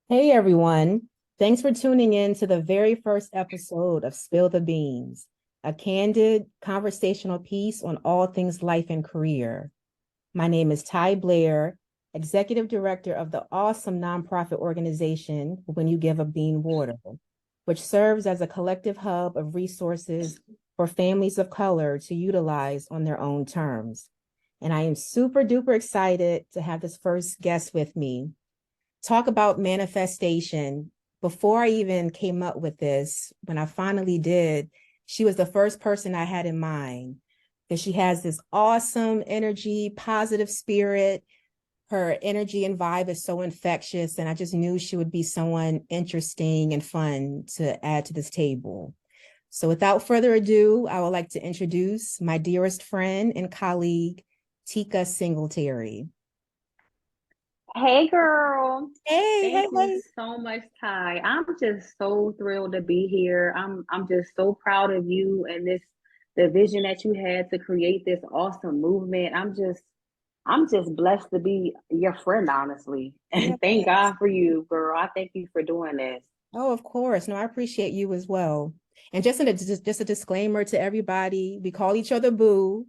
Hey everyone. Thanks for tuning in to the very first episode of Spill the Beans, a candid conversational piece on all things life and career. My name is Ty Blair, Executive Director of the awesome nonprofit organization When You Give a Bean Water, which serves as a collective hub of resources for families of color to utilize on their own terms. And I am super duper excited to have this first guest with me. Talk about manifestation. Before I even came up with this, when I finally did, she was the first person I had in mind because she has this awesome energy, positive spirit. Her energy and vibe is so infectious, and I just knew she would be someone interesting and fun to add to this table. So without further ado, I would like to introduce my dearest friend and colleague, Teeka Singletary. Hey girl, Hey, hey, thank you hey. so much, Ty. I'm just so thrilled to be here. I'm just so proud of you and the vision that you had to create this awesome movement. I'm just blessed to be your friend, honestly. Yeah. And thank God for you, girl. I thank you for doing this. Oh, of course. No, I appreciate you as well. And just a disclaimer to everybody, we call each other boo.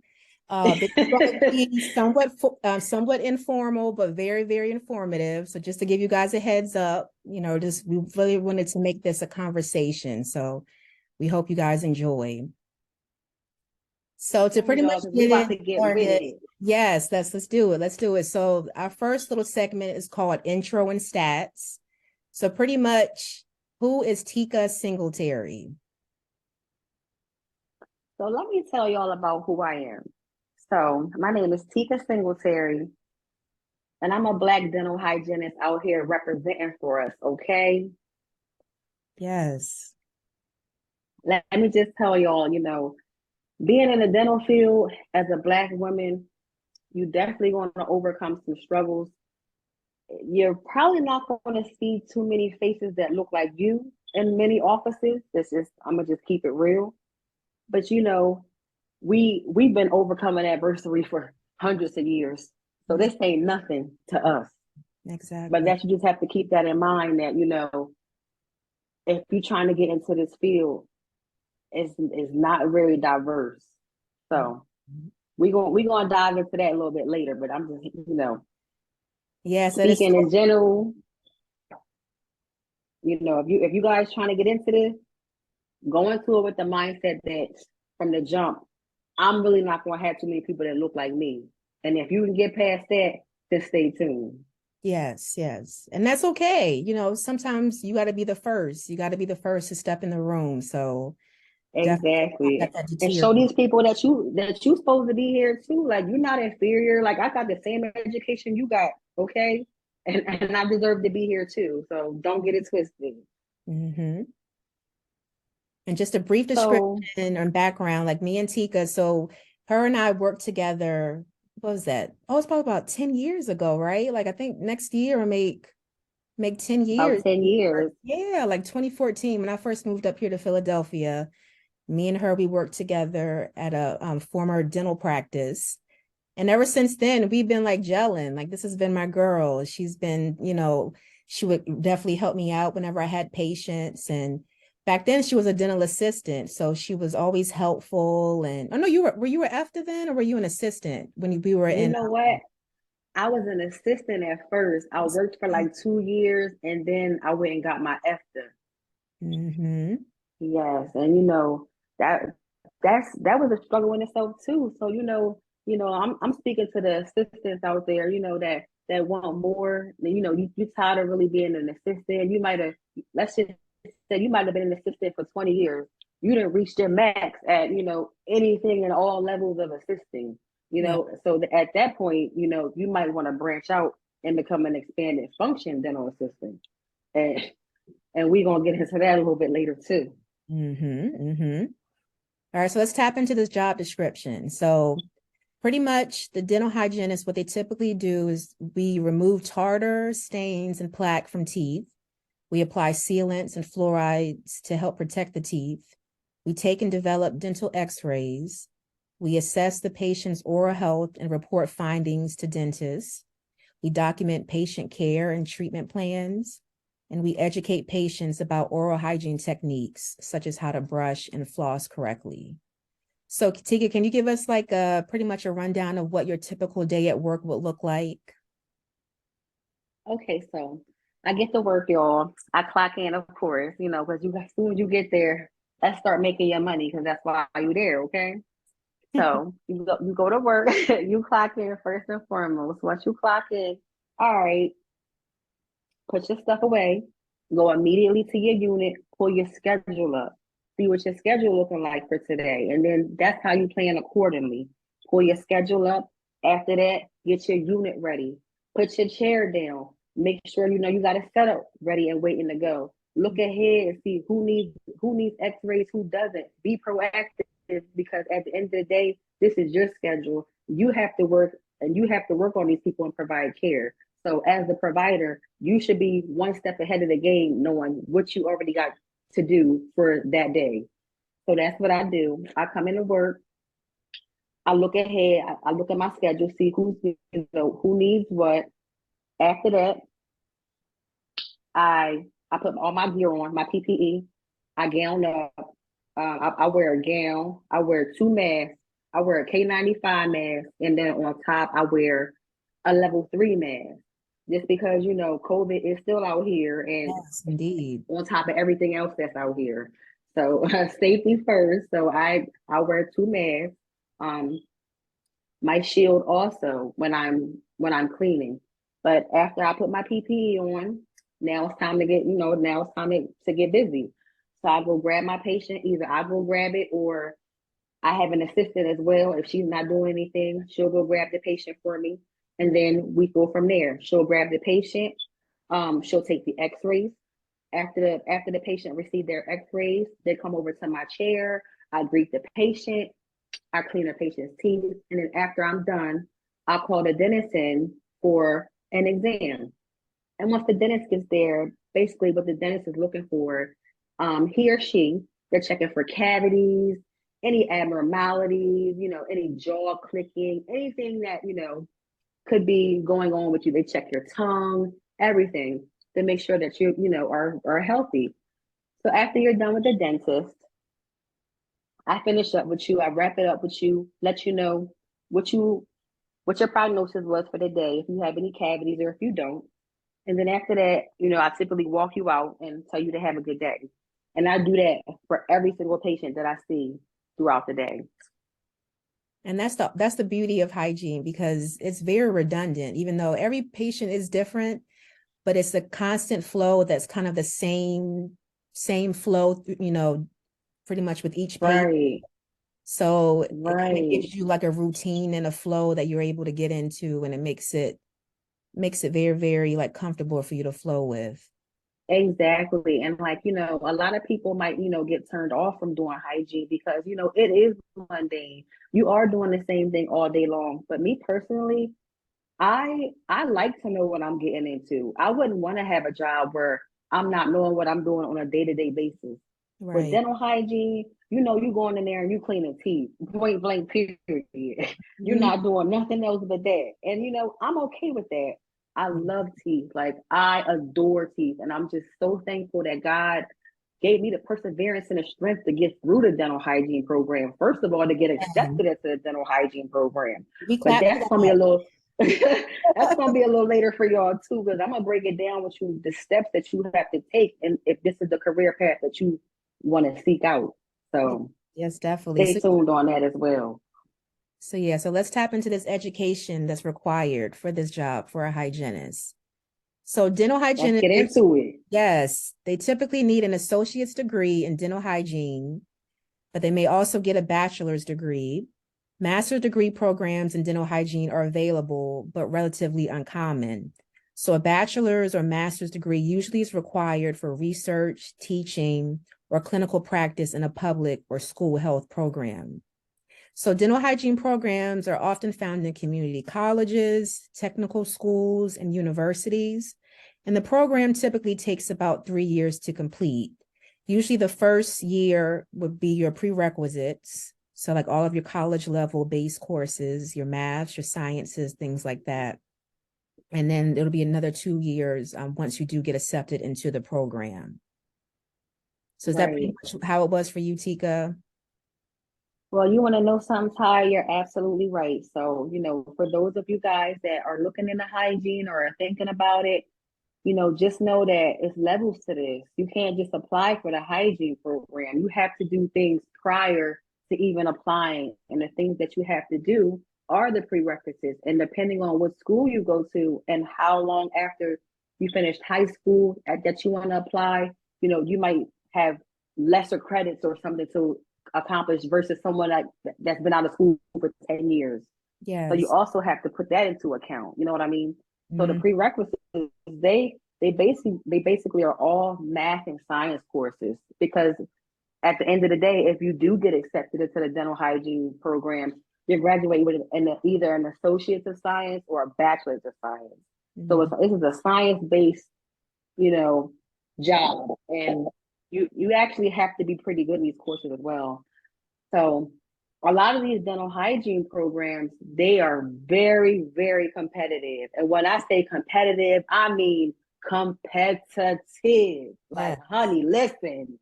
This is going to be somewhat informal, but very, very informative. So just to give you guys a heads up, just we really wanted to make this a conversation. So we hope you guys enjoy. So to Come on, pretty much y'all, because we get about it to get with started, it. yes, let's do it. Let's do it. So our first little segment is called Intro and Stats. So pretty much, who is Teeka Singletary? So let me tell y'all about who I am. So my name is Teeka Singletary, and I'm a Black dental hygienist out here representing for us, okay? Yes. Let me just tell y'all, being in the dental field as a Black woman, you definitely going to overcome some struggles. You're probably not going to see too many faces that look like you in many offices. I'm gonna just keep it real. But we've been overcoming adversity for hundreds of years, so Yeah, this ain't nothing to us. But exactly. that you just have to keep that in mind that if you're trying to get into this field, it's not very diverse. So we gonna dive into that a little bit later, but I'm just Yeah, so it's speaking in general. If you guys trying to get into this, go into it with the mindset that from the jump, I'm really not gonna have too many people that look like me. And if you can get past that, just stay tuned. yes, yes. And that's okay. Sometimes you got to be the first. You got to be the first to step in the room. So definitely not let Exactly. that And deter show you. these people that you supposed to be here too. Like you're not inferior. Like I got the same education you got, okay? And I deserve to be here too. So don't get it twisted. Hmm. And just a brief description So and background, like me and Tika. So her and I worked together. What was that? Oh, it's probably about 10 years ago, right? Like I think next year will make 10 about years. 10 years. Yeah, like 2014 when I first moved up here to Philadelphia. Me and her, we worked together at a former dental practice. And ever since then, we've been like gelling. Like this has been my girl. She's been, she would definitely help me out whenever I had patients. And back then she was a dental assistant. So she was always helpful. And oh no, were you after then or were you an assistant when we were You in know what? I was an assistant at first. I worked for like 2 years and then I went and got my EFTA. mm-hmm. Yes, and that that was a struggle in itself too. So I'm speaking to the assistants out there, that want more. You tired of really being an assistant. You might have let's just say you might have been an assistant for 20 years. You didn't reach your max at anything in all levels of assisting. Yeah. So at that point, you might want to branch out and become an expanded function dental assistant. And and we're gonna get into that a little bit later too. Mm-hmm. Mm-hmm. All right, so let's tap into this job description. So pretty much the dental hygienist, what they typically do is we remove tartar, stains, and plaque from teeth. We apply sealants and fluorides to help protect the teeth. We take and develop dental x-rays. We assess the patient's oral health and report findings to dentists. We document patient care and treatment plans. and we educate patients about oral hygiene techniques, such as how to brush and floss correctly. So Teeka, can you give us like pretty much a rundown of what your typical day at work would look like? Okay, so I get to work, y'all. I clock in, of course, because as soon as you get there, let's start making your money because that's why you there, okay? So you go to work, you clock in first and foremost. Once you clock in, all right, put your stuff away, go immediately to your unit, pull your schedule up, see what your schedule looking like for today, and then that's how you plan accordingly. Pull your schedule up. After that, get your unit ready. Put your chair down. Make sure you know you got a setup ready and waiting to go. Look ahead and see who needs X-rays, who doesn't. Be proactive because at the end of the day, this is your schedule. You have to work and you have to work on these people and provide care. So as the provider, you should be one step ahead of the game, knowing what you already got to do for that day. So that's what I do. I come into work. I look ahead. I look at my schedule, see who needs what. After that, I put all my gear on, my PPE. I gown up. I wear a gown. I wear two masks. I wear a K95 mask, and then on top I wear a level 3 mask. Just because COVID is still out here, and Yes, indeed. on top of everything else that's out here. So safety first. So I wear two masks. Um, my shield also when I'm cleaning. But after I put my PPE on, now it's time to get busy. So I go grab my patient. Either I go grab it or I have an assistant as well. If she's not doing anything, she'll go grab the patient for me. And then we go from there. She'll grab the patient. She'll take the x-rays. After the patient received their x-rays, they come over to my chair. I greet the patient. I clean the patient's teeth. And then after I'm done, I call the dentist in for an exam. And once the dentist gets there, basically what the dentist is looking for, he or she, they're checking for cavities, any abnormalities, any jaw clicking, anything that, could be going on with you. They check your tongue, everything to make sure that are healthy. So after you're done with the dentist, I finish up with you. I wrap it up with you, let you know what your prognosis was for the day, if you have any cavities or if you don't. And then after that, I typically walk you out and tell you to have a good day. And I do that for every single patient that I see throughout the day. And that's the beauty of hygiene, because it's very redundant, even though every patient is different, but it's a constant flow that's kind of the same flow, pretty much with each patient. Right. So it kind of Right. gives you like a routine and a flow that you're able to get into, and it makes it very, very like comfortable for you to flow with. Exactly. And a lot of people might, get turned off from doing hygiene because, it is mundane. You are doing the same thing all day long. But me personally, I like to know what I'm getting into. I wouldn't want to have a job where I'm not knowing what I'm doing on a day-to-day basis. With Right. dental hygiene, you going in there and you cleaning teeth, point blank period. You're not doing nothing else but that. And I'm okay with that. I love teeth. Like I adore teeth. And I'm just so thankful that God gave me the perseverance and the strength to get through the dental hygiene program. First of all, to get accepted into the dental hygiene program. We But clap for that's gonna be a that. little that's gonna be a little later for y'all too, because I'm gonna break it down with you the steps that you have to take, and if this is the career path that you want to seek out. So Yes, definitely. stay tuned on that as well. So let's tap into this education that's required for this job for a hygienist. So dental Let's get hygienists, into it. yes, they typically need an associate's degree in dental hygiene, but they may also get a bachelor's degree. Master's degree programs in dental hygiene are available, but relatively uncommon. So a bachelor's or master's degree usually is required for research, teaching, or clinical practice in a public or school health program. So dental hygiene programs are often found in community colleges, technical schools, and universities. And the program typically takes about 3 years to complete. Usually the first year would be your prerequisites. So like all of your college level base courses, your maths, your sciences, things like that. And then it'll be another 2 years once you do get accepted into the program. So is that pretty Right. much how it was for you, Teeka? Well, you want to know something, Ty? You're absolutely right. So, for those of you guys that are looking into hygiene or are thinking about it, just know that it's levels to this. You can't just apply for the hygiene program. You have to do things prior to even applying. And the things that you have to do are the prerequisites. And depending on what school you go to and how long after you finished high school that you want to apply, you might have lesser credits or something to accomplish versus someone that's been out of school for 10 years. So you Yes. also have to put that into account. You know what I mean? So the Mm, prerequisites, they basically are all math and science courses, because at the end of the day, if you do get accepted into the dental hygiene program, you're graduating with either an associate's of science or a bachelor's of science. So mm, this is a science-based, you know, job, and you actually have to be pretty good in these courses as well. So a lot of these dental hygiene programs, they are very, very competitive. And when I say competitive, I mean competitive. yeah. Like, honey, listen,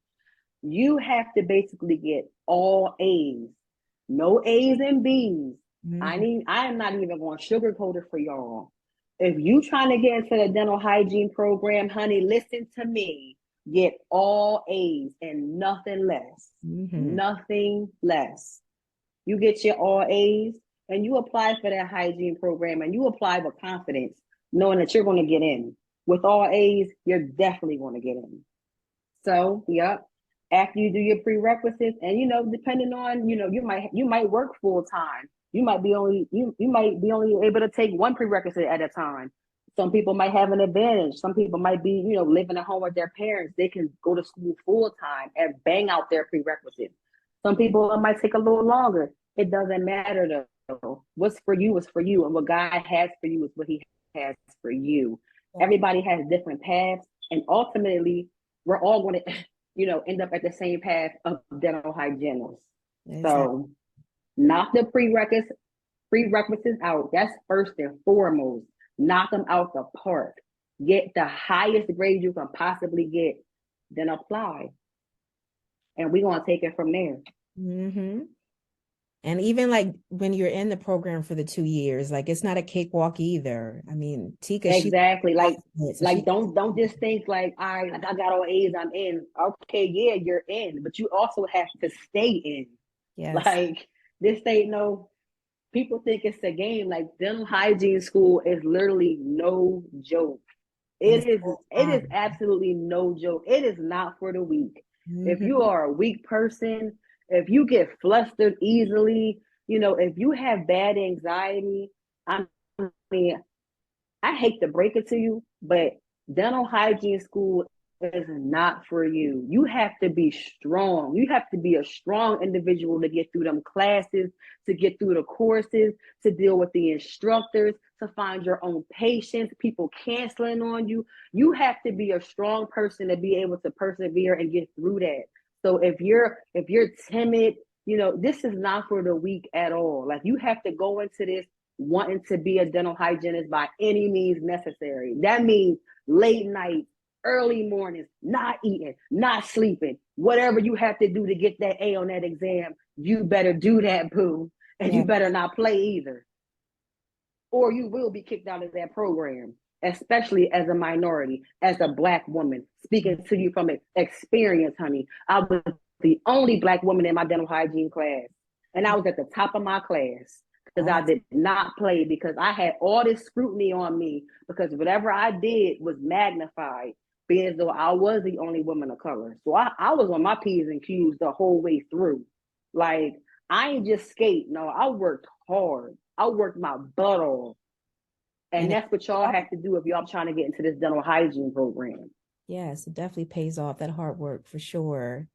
you have to basically get all A's, no A's and B's. Mhm. I am not even going to sugarcoat it for y'all. If you trying to get into the dental hygiene program, honey, listen to me. Get all A's and nothing less. Mhm. Nothing less. You get your all A's and you apply for that hygiene program, and you apply with confidence, knowing that you're going to get in. With all A's, you're definitely going to get in. So, yep. After you do your prerequisites, and depending on, you might work full time. You might be only able to take one prerequisite at a time. Some people might have an advantage. Some people might be, living at home with their parents. They can go to school full time and bang out their prerequisites. Some people, it might take a little longer. It doesn't matter though. What's for you is for you, and what God has for you is what He has for you. Yeah. Everybody has different paths, and ultimately, we're all going to, end up at the same path of dental hygienists. Exactly. So knock the prerequisites out. That's first and foremost. Knock them out the park. Get the highest grade you can possibly get, then apply. And we're going to take it from there. Mm-hmm. And even like when you're in the program for the 2 years, like it's not a cakewalk either. I mean, Teeka, she Exactly. so Like she don't just think like, I got all A's, I'm in. Okay, yeah, you're in, but you also have to stay in. yes. Like, this ain't no, people think it's a game. Like, dental hygiene school is literally no joke. And It it's is full it is time. absolutely no joke. It is not for the weak. If you Mm-hmm. are a weak person, if you get flustered easily, if you have bad anxiety, I mean, I hate to break it to you, but dental hygiene school is not for you. You have to be strong. You have to be a strong individual to get through them classes, to get through the courses, to deal with the instructors, to find your own patients, people canceling on you. You have to be a strong person to be able to persevere and get through that. So if you're timid, this is not for the weak at all. Like, you have to go into this wanting to be a dental hygienist by any means necessary. That means late nights, early mornings, not eating, not sleeping, whatever you have to do to get that A on that exam, you better do that, boo. And you Yeah. better not play either, or you will be kicked out of that program, especially as a minority, as a Black woman. Speaking to you from experience, honey, I was the only Black woman in my dental hygiene class, and I was at the top of my class because I Awesome. did not play, because I had all this scrutiny on me, because whatever I did was magnified, being as though I was the only woman of color. So I was on my P's and Q's the whole way through. Like, I ain't just skate. No, I worked hard. I worked my butt off. And And it that's what y'all have to do if y'all trying to get into this dental hygiene program. yes, it definitely pays off that hard work for sure.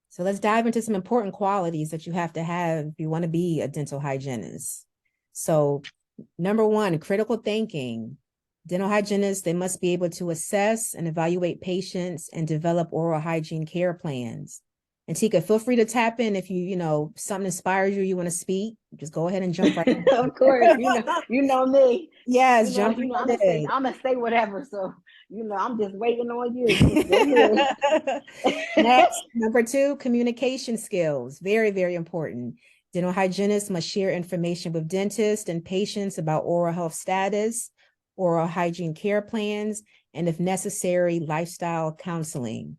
So let's dive into some important qualities that you have to have if you want to be a dental hygienist. So, number one, critical thinking. Dental hygienists, they must be able to assess and evaluate patients and develop oral hygiene care plans. And Teeka, feel free to tap in if something inspires you, you want to speak. Just go ahead and jump right in. Of course, you know me. Yes, jump I'm right gonna say, in. I'm gonna say whatever. So, I'm just waiting on you. Just go ahead. Next, number 2, communication skills. Very, very important. Dental hygienists must share information with dentists and patients about oral health status, oral hygiene care plans, and if necessary, lifestyle counseling.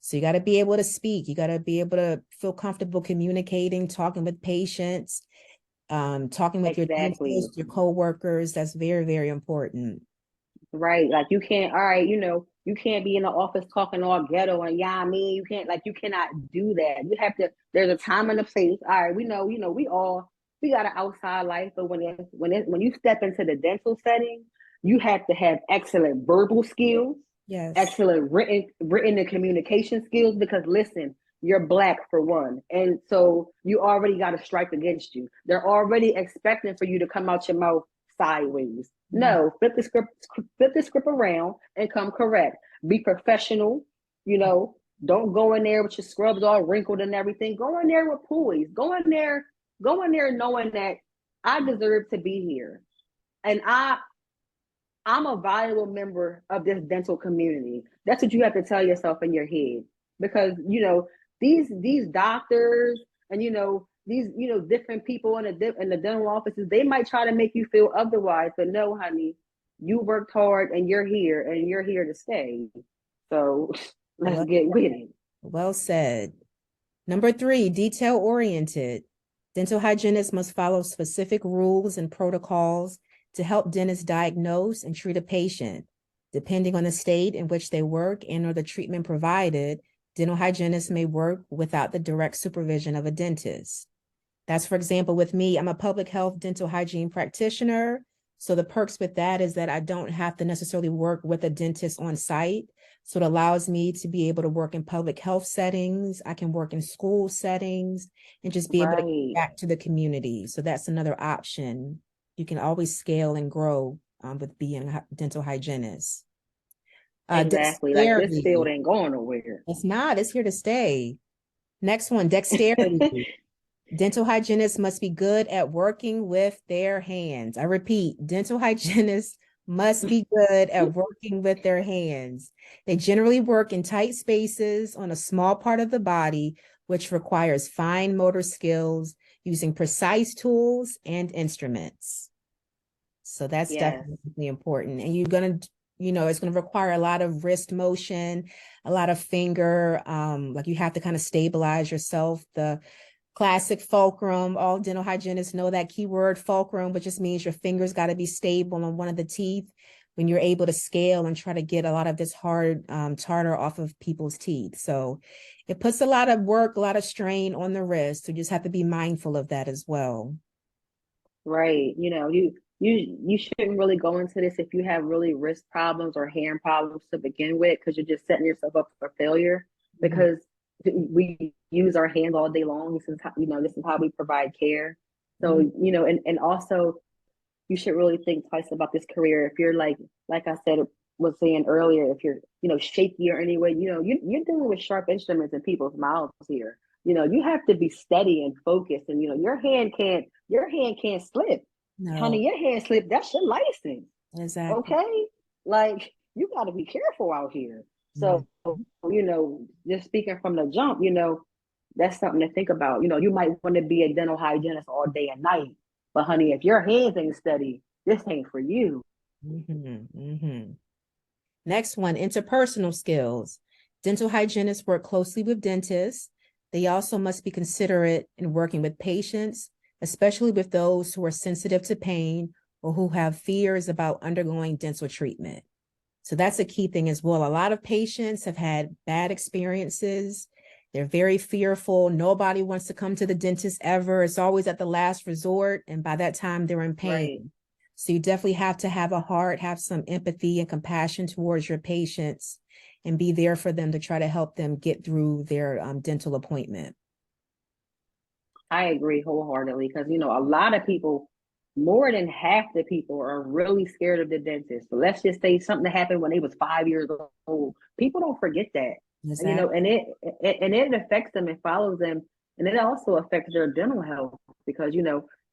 So you got to be able to speak. You got to be able to feel comfortable communicating, talking with patients, talking with your Exactly. dentist, your coworkers. That's very, very important. Right. Like you can't, all right, you can't be in the office talking all ghetto and yeah, I mean, you cannot do that. You have to, there's a time and a place. All right, we know, we got an outside life, but when you step into the dental setting, you have to have excellent verbal skills, Yes. excellent written and communication skills, because listen, you're black for one. And so you already got a strike against you. They're already expecting for you to come out your mouth sideways. No, flip the script around and come correct. Be professional, you know. Don't go in there with your scrubs all wrinkled and everything. Go in there with poise. Go in there knowing that I deserve to be here. And I'm a valuable member of this dental community. That's what you have to tell yourself in your head. Because, these doctors and these different people in the dental offices, they might try to make you feel otherwise, but no, honey, you worked hard and you're here to stay. So let's Well, get with it. well said. Number 3, detail oriented. Dental hygienists must follow specific rules and protocols to help dentists diagnose and treat a patient. Depending on the state in which they work and or the treatment provided, dental hygienists may work without the direct supervision of a dentist. That's, for example, with me, I'm a public health dental hygiene practitioner. So the perks with that is that I don't have to necessarily work with a dentist on site. So it allows me to be able to work in public health settings. I can work in school settings and just be able to get Right. back to the community. So that's another option. You can always scale and grow with being a dental hygienist. Exactly. Like this field Dexterity. ain't going nowhere. It's not, it's here to stay. Next one, dexterity. Dental hygienists must be good at working with their hands. I repeat, dental hygienists must be good at working with their hands. They generally work in tight spaces on a small part of the body, which requires fine motor skills using precise tools and instruments. So that's Yes. definitely important. And you're going to, it's going to require a lot of wrist motion, a lot of finger, like you have to kind of stabilize yourself. The classic fulcrum, all dental hygienists know that keyword fulcrum, which just means your fingers got to be stable on one of the teeth when you're able to scale and try to get a lot of this hard tartar off of people's teeth. So it puts a lot of work, a lot of strain on the wrist. So you just have to be mindful of that as well. Right. You shouldn't really go into this if you have really wrist problems or hand problems to begin with, because you're just setting yourself up for failure. Mhm. Because we use our hands all day long. This is how we provide care. So, Mhm. and also you should really think twice about this career. If you're like I said was saying earlier, if you're, shaky or anyway, you're dealing with sharp instruments in people's mouths here. You have to be steady and focused, and your hand can't slip. No, Honey, your hand slip, that's your license. exactly. Okay? Like you gotta be careful out here. Mhm. So, just speaking from the jump, that's something to think about. You might want to be a dental hygienist all day and night. But honey, if your hands ain't steady, this ain't for you. Mhm. Mhm. Next one, interpersonal skills. Dental hygienists work closely with dentists. They also must be considerate in working with patients, especially with those who are sensitive to pain or who have fears about undergoing dental treatment. So that's a key thing as well. A lot of patients have had bad experiences. They're very fearful. Nobody wants to come to the dentist ever. It's always at the last resort. And by that time, they're in Right. pain. So you definitely have to have a heart, have some empathy and compassion towards your patients, and be there for them to try to help them get through their dental appointment. I agree wholeheartedly because a lot of people, more than half the people, are really scared of the dentist. So let's just say something that happened when they was 5 years old. People don't forget that. Exactly. And it affects them and follows them, and it also affects their dental health because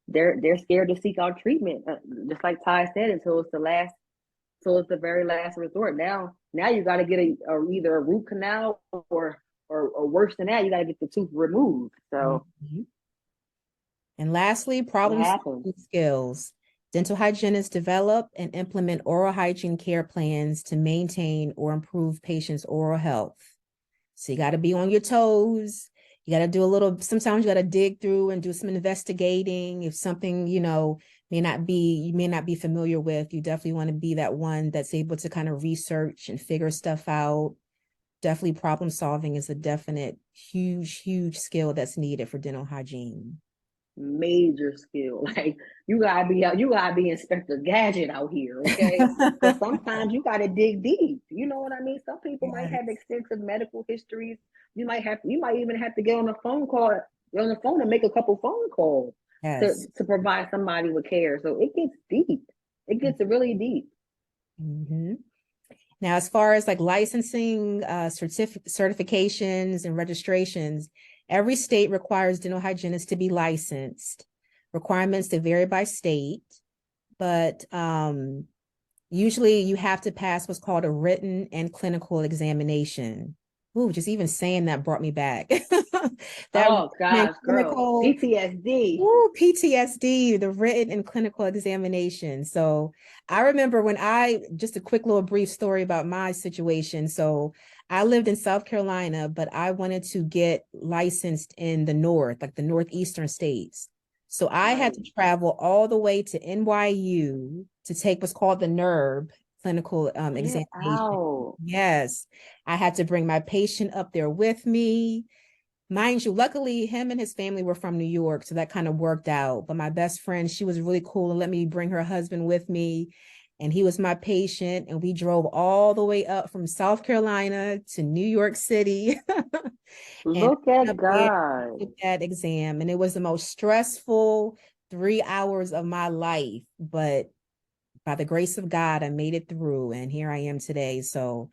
they're scared to seek out treatment, just like Ty said, until it's the last, so it's the very last resort. Now you got to get either a root canal or worse than that, you got to get the tooth removed. So Mhm. And lastly, it problem happens. solving skills. Dental hygienists develop and implement oral hygiene care plans to maintain or improve patients' oral health. So you got to be on your toes. You got to do a little, sometimes you got to dig through and do some investigating. If something, you may not be familiar with, you definitely want to be that one that's able to kind of research and figure stuff out. Definitely problem solving is a definite huge skill that's needed for dental hygiene. Major skill. Like you gotta be Inspector Gadget out here, okay? Because sometimes you gotta dig deep. You know what I mean? Some people might have Yes. extensive medical histories. You might even have to get on the phone call on the phone and make a couple phone calls Yes. to provide somebody with care. So it gets deep. It gets really deep. Mm-hmm. Now, as far as like licensing, certifications, and registrations, every state requires dental hygienists to be licensed. Requirements to vary by state, but usually you have to pass what's called a written and clinical examination. Ooh, just even saying that brought me back. That Oh written gosh, girl, clinical, PTSD. ooh, PTSD, the written and clinical examination. So I remember just a quick little brief story about my situation. So I lived in South Carolina, but I wanted to get licensed in the North, like the Northeastern states. So I had Right. to travel all the way to NYU to take what's called the NERB clinical Get examination. out. Yes, I had to bring my patient up there with me. Mind you, luckily him and his family were from New York, so that kind of worked out. But my best friend, she was really cool and let me bring her husband with me. And he was my patient. And we drove all the way up from South Carolina to New York City and Look at up there God. took that exam. And it was the most stressful 3 hours of my life. But by the grace of God, I made it through. And here I am today. So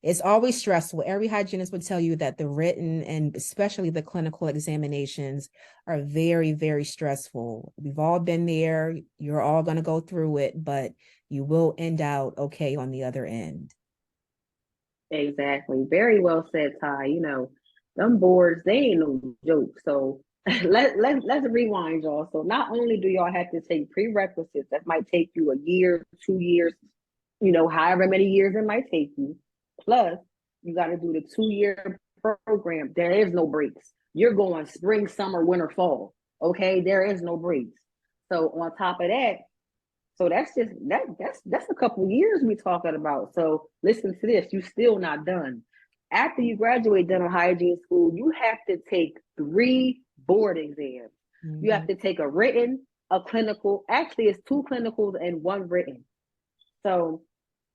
it's always stressful. Every hygienist would tell you that the written and especially the clinical examinations are very stressful. We've all been there. You're all going to go through it, but you will end out okay on the other end. Exactly. Very well said, Ty. Them boards, they ain't no joke. So let's rewind, y'all. So not only do y'all have to take prerequisites that might take you a year, 2 years, however many years it might take you, plus you got to do the 2 year program. There is no breaks. You're going spring, summer, winter, fall. Okay, there is no breaks. So on top of that, so that's just that's a couple years we talking about. So listen to this, you still not done. After you graduate dental hygiene school, you have to take 3 board exams. You have Mhm. to take a written, a clinical. Actually, it's 2 clinicals and 1 written. So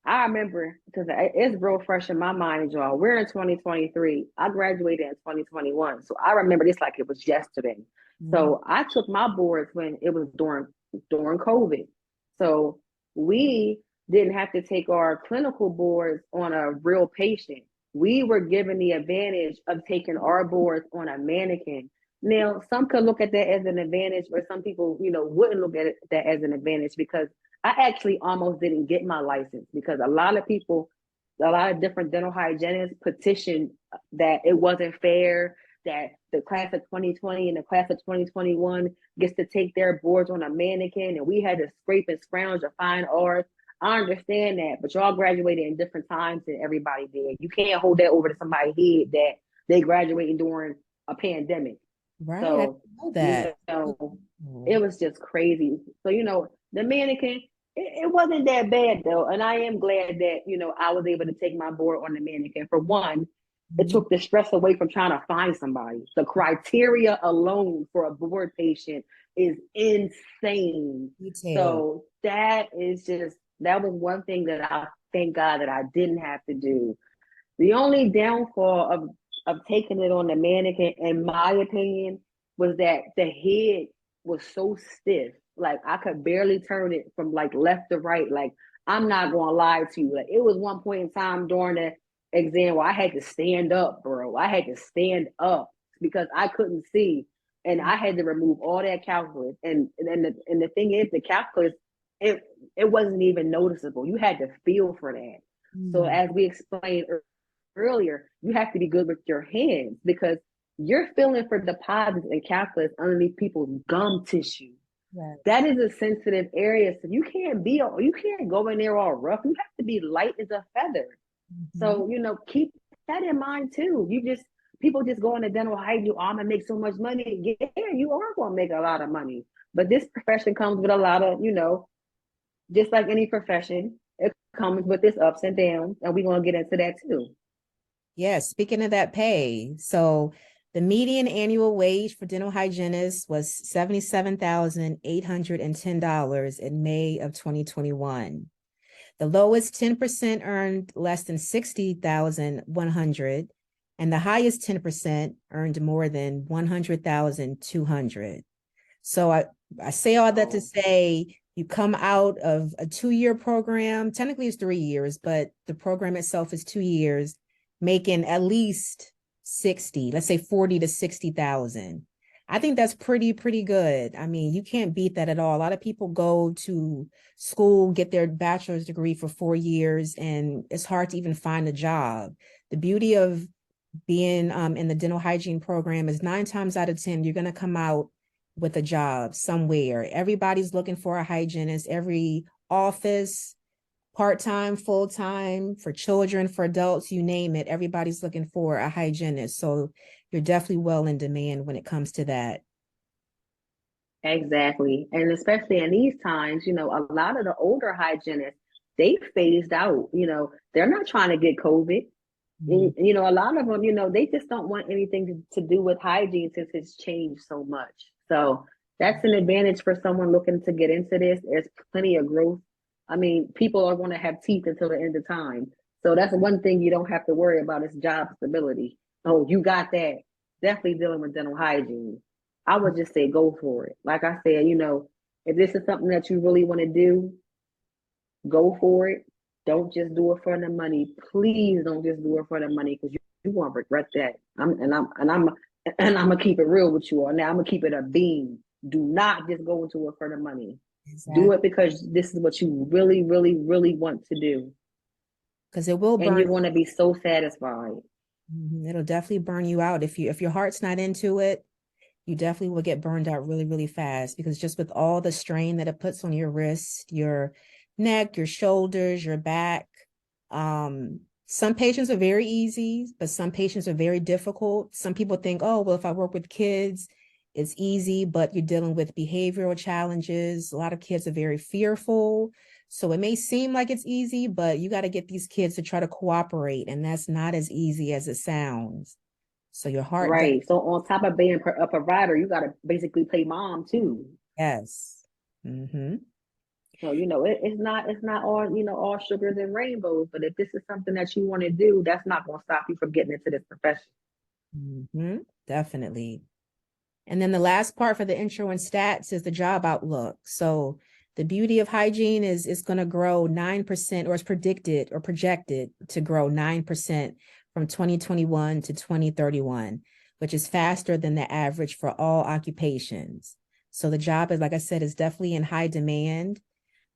I remember because it's real fresh in my mind, y'all. We're in 2023. I graduated in 2021. So I remember this like it was yesterday. Mhm. So I took my boards when it was during COVID. So we didn't have to take our clinical boards on a real patient. We were given the advantage of taking our boards on a mannequin. Now, some could look at that as an advantage, or some people, wouldn't look at that as an advantage because I actually almost didn't get my license because a lot of people, a lot of different dental hygienists petitioned that it wasn't fair that the class of 2020 and the class of 2021 gets to take their boards on a mannequin and we had to scrape and scrounge to find ours. I understand that, but y'all graduated in different times than everybody did. You can't hold that over to somebody's head that they graduated during a pandemic. Right. I So, didn't know that. it Ooh. was just crazy. So, the mannequin, it wasn't that bad though. And I am glad that, I was able to take my board on the mannequin. For one, it Mhm. took the stress away from trying to find somebody. The criteria alone for a board patient is insane. Detail. So that was one thing that I thank God that I didn't have to do. The only downfall of taking it on the mannequin, in my opinion, was that the head was so stiff. Like I could barely turn it from like left to right. Like I'm not gonna lie to you. Like it was one point in time during exam where I had to stand up, bro. I had to stand up because I couldn't see, and I had to remove all that calculus. And the thing is, the calculus, it it wasn't even noticeable. You had to feel for that. So Mm. as we explained earlier, you have to be good with your hands because you're feeling for deposits and calculus underneath people's gum tissue. Yes. That is a sensitive area, so you can't go in there all rough. You have to be light as a feather. Mhm. So, keep that in mind too. People just go into dental hygiene, oh, I'm gonna make so much money. Yeah, you are gonna make a lot of money. But this profession comes with a lot of, just like any profession, it comes with its ups and downs, and we're gonna get into that too. Yes, speaking of that pay, so the median annual wage for dental hygienists was $77,810 in May of 2021. The lowest 10% earned less than 60,100, and the highest 10% earned more than 100,200. So I say all that to Oh, say you come out of a 2-year program. Technically, it's 3 years, but the program itself is 2 years, making at least 60, let's say 40 to 60,000. I think that's pretty good. I mean, you can't beat that at all. A lot of people go to school, get their bachelor's degree for 4 years, and it's hard to even find a job. The beauty of being in the dental hygiene program is 9 times out of 10, you're going to come out with a job somewhere. Everybody's looking for a hygienist, every office, part-time, full-time, for children, for adults, you name it. Everybody's looking for a hygienist. So you're definitely well in demand when it comes to that. exactly. And especially in these times, a lot of the older hygienists, they phased out. They're not trying to get COVID. Mhm. A lot of them, they just don't want anything to do with hygiene since it's changed so much. So that's an advantage for someone looking to get into this. There's plenty of growth. I mean, people are going to have teeth until the end of time. So that's one thing you don't have to worry about is job stability. Oh, you got that. Definitely dealing with dental hygiene. I would just say go for it. Like I said, if this is something that you really want to do, go for it. Don't just do it for the money. Please don't just do it for the money because you won't regret that. I'm gonna keep it real with you all. Now I'm gonna keep it a beam. Do not just go into it for the money. Do Exactly. it because this is what you really, really, really want to do, Because it will and burn. you're going to be so satisfied. It'll definitely burn you out. If your heart's not into it, you definitely will get burned out really fast, because just with all the strain that it puts on your wrist, your neck, your shoulders, your back. Some patients are very easy, but some patients are very difficult. Some people think, oh, well, if I work with kids, it's easy, but you're dealing with behavioral challenges. A lot of kids are very fearful. So it may seem like it's easy, but you got to get these kids to try to cooperate, and that's not as easy as it sounds. So your heart does. Right. So on top of being a provider, you got to basically play mom too. Yes. Mm-hmm. So it's not all sugars and rainbows. But if this is something that you want to do, that's not going to stop you from getting into this profession. Mm-hmm. Definitely. And then the last part for the intro and stats is the job outlook. So the beauty of hygiene is it's going to grow 9%, or is predicted or projected to grow 9% from 2021 to 2031, which is faster than the average for all occupations. So the job is, like I said, is definitely in high demand.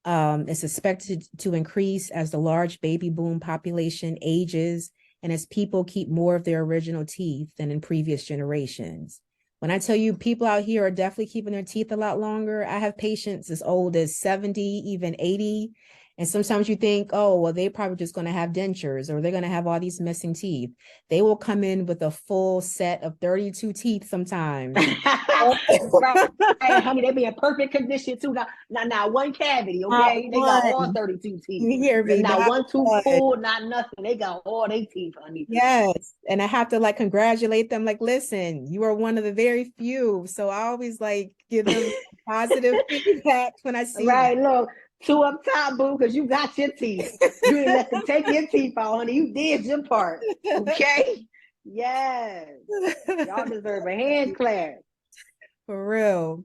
It's expected to increase as the large baby boom population ages and as people keep more of their original teeth than in previous generations. When I tell you people out here are definitely keeping their teeth a lot longer, I have patients as old as 70, even 80. And sometimes you think, oh, well, they're probably just going to have dentures or they're going to have all these missing teeth. They will come in with a full set of 32 teeth sometimes. Right, honey, they be in perfect condition too. Now one cavity, Not okay? They got all one. 32 teeth. You hear me? Not Not one tooth one. pulled, not nothing. They got all their teeth, honey. Yes. And I have to like congratulate them, like, listen, you are one of the very few. So I always like give them positive feedback when I see Right, look, two up top, boo, because you got your teeth. You didn't let them take your teeth out, honey. You did your part. them. Okay? Yes. Y'all deserve a hand clap. For real.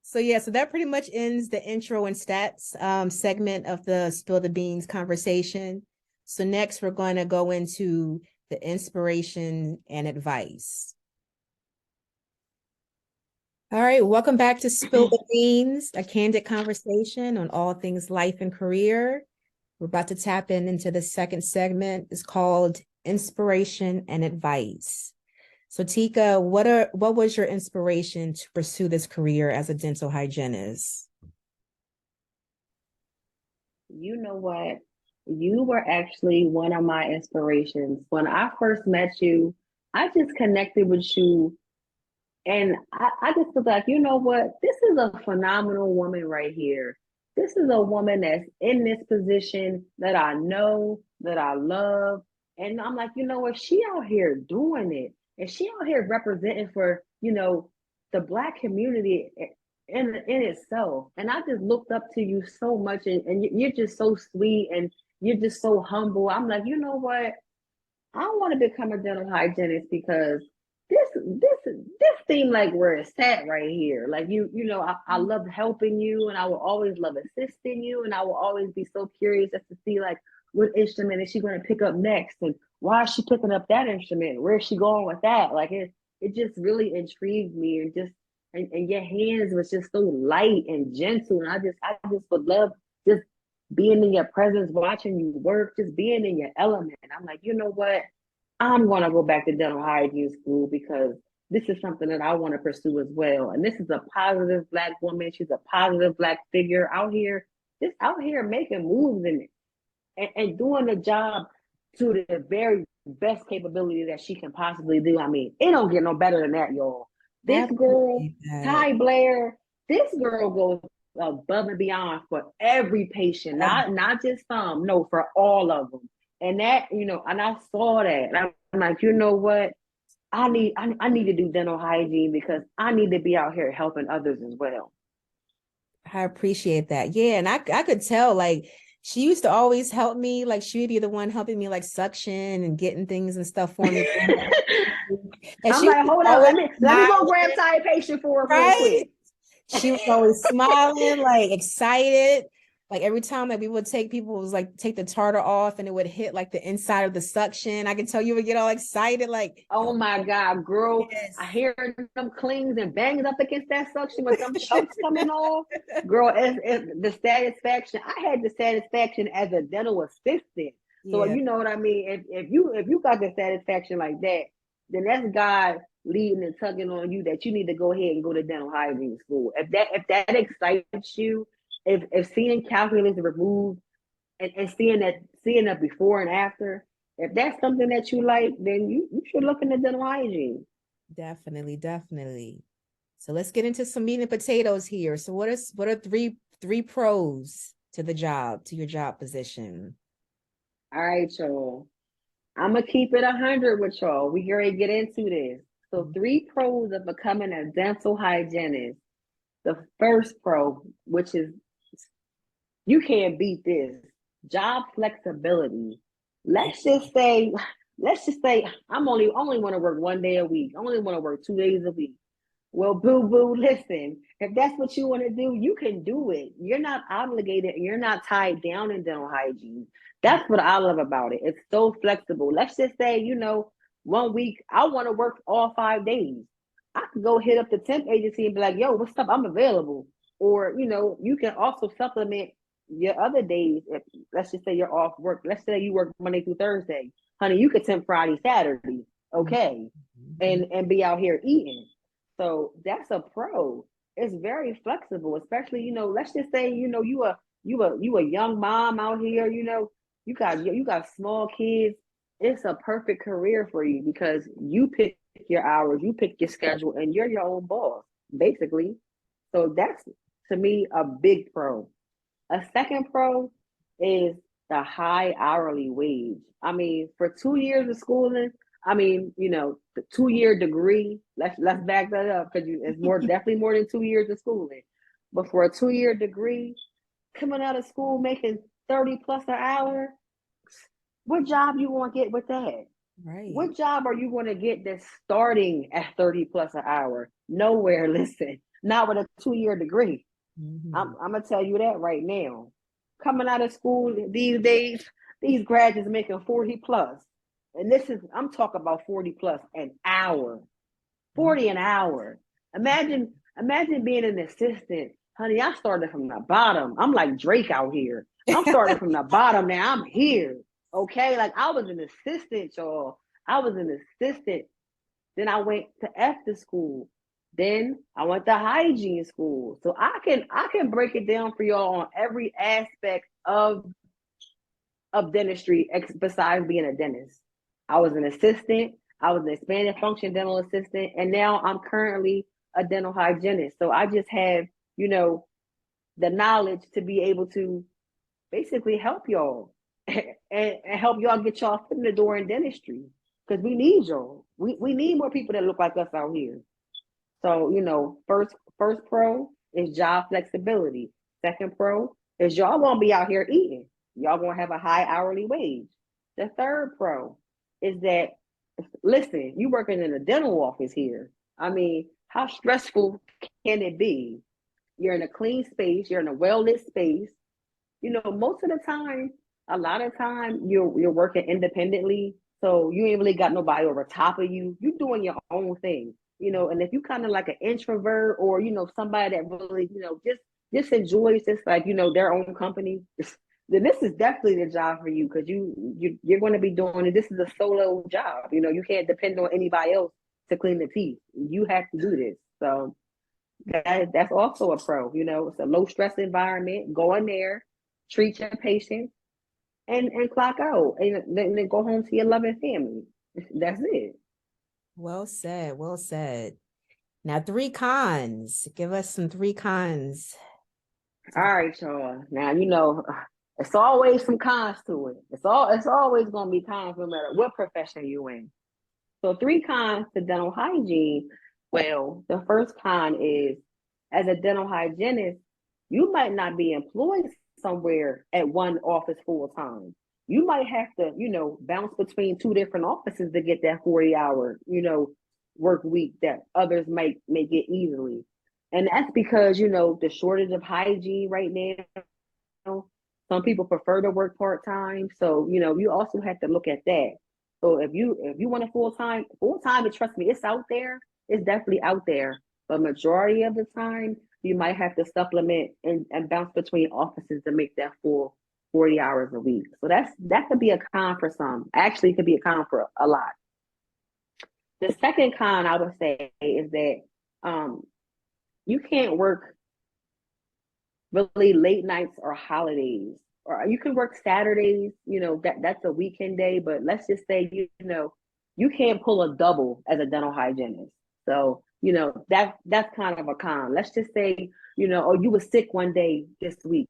So yeah, so that pretty much ends the intro and stats segment of the Spill the Beans conversation. So next we're going to go into the inspiration and advice. All right, welcome back to Spill the Beans, a candid conversation on all things life and career. We're about to tap into the second segment. It's called Inspiration and Advice. So Teeka, what was your inspiration to pursue this career as a dental hygienist? You know what? You were actually one of my inspirations. When I first met you, I just connected with you. And I just was like, you know what? This is a phenomenal woman right here. This is a woman that's in this position that I know, that I love. And I'm like, you know what? She out here doing it. And she out here representing for, the Black community in itself. And I just looked up to you so much. And you're just so sweet and you're just so humble. I'm like, you know what? I want to become a dental hygienist because this seemed like where it's at right here. Like I love helping you, and I will always love assisting you, and I will always be so curious as to see like what instrument is she going to pick up next, and why is she picking up that instrument? Where is she going with that? Like it just really intrigued me, and just and your hands was just so light and gentle, and I just would love just being in your presence, watching you work, just being in your element. I'm like, you know what? I'm going to go back to dental hygiene school because this is something that I want to pursue as well. And this is a positive Black woman. She's a positive Black figure out here, just out here making moves and doing the job to the very best capability that she can possibly do. I mean, it don't get no better than that, y'all. This girl, Ty Blair, this girl goes above and beyond for every patient, not just some, no, for all of them. And that, and I saw that. And I'm like, you know what? I need to do dental hygiene because I need to be out here helping others as well. I appreciate that. Yeah, and I could tell like she used to always help me. Like she would be the one helping me like suction and getting things and stuff for me. And I'm she like, hold on, let me go grab Ty patient for her real quick. She was always smiling, like excited. Like every time that we would take the tartar off and it would hit like the inside of the suction. I can tell you would get all excited, like, oh my God, girl. Yes. I hear them clings and bangs up against that suction with them chunks coming off. Girl, it's the satisfaction. I had the satisfaction as a dental assistant. So you know what I mean? If you got the satisfaction like that, then that's God leading and tugging on you that you need to go ahead and go to dental hygiene school. If that excites you, if seeing calculus removed and seeing that before and after, if that's something that you like, then you should look into dental hygiene. Definitely. So let's get into some meat and potatoes here. So what are three pros to your job position? All right, y'all. I'm gonna keep it 100 with y'all. We ready to get into this. So 3 pros of becoming a dental hygienist. The first pro, which is you can't beat this, job flexibility. Let's just say I'm only want to work 1 day a week. I only want to work 2 days a week. Well, boo boo, listen, if that's what you want to do, you can do it. You're not obligated and you're not tied down in dental hygiene. That's what I love about it. It's so flexible. Let's just say, 1 week, I want to work all 5 days. I could go hit up the temp agency and be like, yo, what's up? I'm available. Or, you can also supplement your other days. If let's just say you're off work. Let's say you work Monday through Thursday. Honey, you could temp Friday, Saturday. Okay. And be out here eating. So that's a pro. It's very flexible, especially, let's just say, you a young mom out here, you got small kids. It's a perfect career for you because you pick your hours, you pick your schedule, and you're your own boss, basically. So that's, to me, a big pro. A second pro is the high hourly wage. I mean, for 2 years of schooling, the 2-year degree, let's back that up because it's definitely more than 2 years of schooling. But for a 2-year degree, coming out of school making 30 plus an hour, what job you want to get with that? Right. What job are you going to get that's starting at 30 plus an hour? Nowhere, listen, not with a 2-year degree. I'm going to tell you that right now. Coming out of school these days, These graduates making 40 plus. And I'm talking about 40 plus an hour, 40 an hour. Imagine being an assistant. Honey, I started from the bottom. I'm like Drake out here. I'm starting from the bottom now. I'm here. Okay. Like I was an assistant, y'all. I was an assistant. Then I went to after school. Then I went to hygiene school. So I can break it down for y'all on every aspect of dentistry besides being a dentist. I was an assistant. I was an expanded function dental assistant, and now I'm currently a dental hygienist. So I just have, the knowledge to be able to basically help y'all and help y'all get y'all foot in the door in dentistry because we need y'all. We need more people that look like us out here. So, first pro is job flexibility. Second pro is y'all won't be out here eating. Y'all gonna have a high hourly wage. The third pro is that, listen, you working in a dental office here. I mean, how stressful can it be? You're in a clean space, you're in a well-lit space. Most of the time, a lot of time you're working independently. So you ain't really got nobody over top of you. You're doing your own thing. And if you kind of like an introvert or, somebody that really, just enjoys this, like, their own company, then this is definitely the job for you because you're going to be doing it. This is a solo job. You can't depend on anybody else to clean the teeth. You have to do this. So that's also a pro. It's a low stress environment. Go in there, treat your patients, and clock out, and then go home to your loving family. That's it. Well said. Well said. Now, three cons. Give us some three cons. All right, y'all. Now it's always some cons to it. It's always gonna be cons no matter what profession you're in. So three cons to dental hygiene. Well, the first con is as a dental hygienist, you might not be employed somewhere at one office full time. You might have to, bounce between two different offices to get that 40-hour, work week that others might make it easily. And that's because, the shortage of hygiene right now. Some people prefer to work part-time. So, you also have to look at that. So if you want a full-time, and trust me, it's out there. It's definitely out there. But majority of the time, you might have to supplement and bounce between offices to make that full 40 hours a week. So that could be a con for some. Actually, it could be a con for a lot. The second con I would say is that you can't work really late nights or holidays. Or you can work Saturdays, that's a weekend day, but let's just say, you can't pull a double as a dental hygienist. So, that's kind of a con. Let's just say, oh, you were sick one day this week.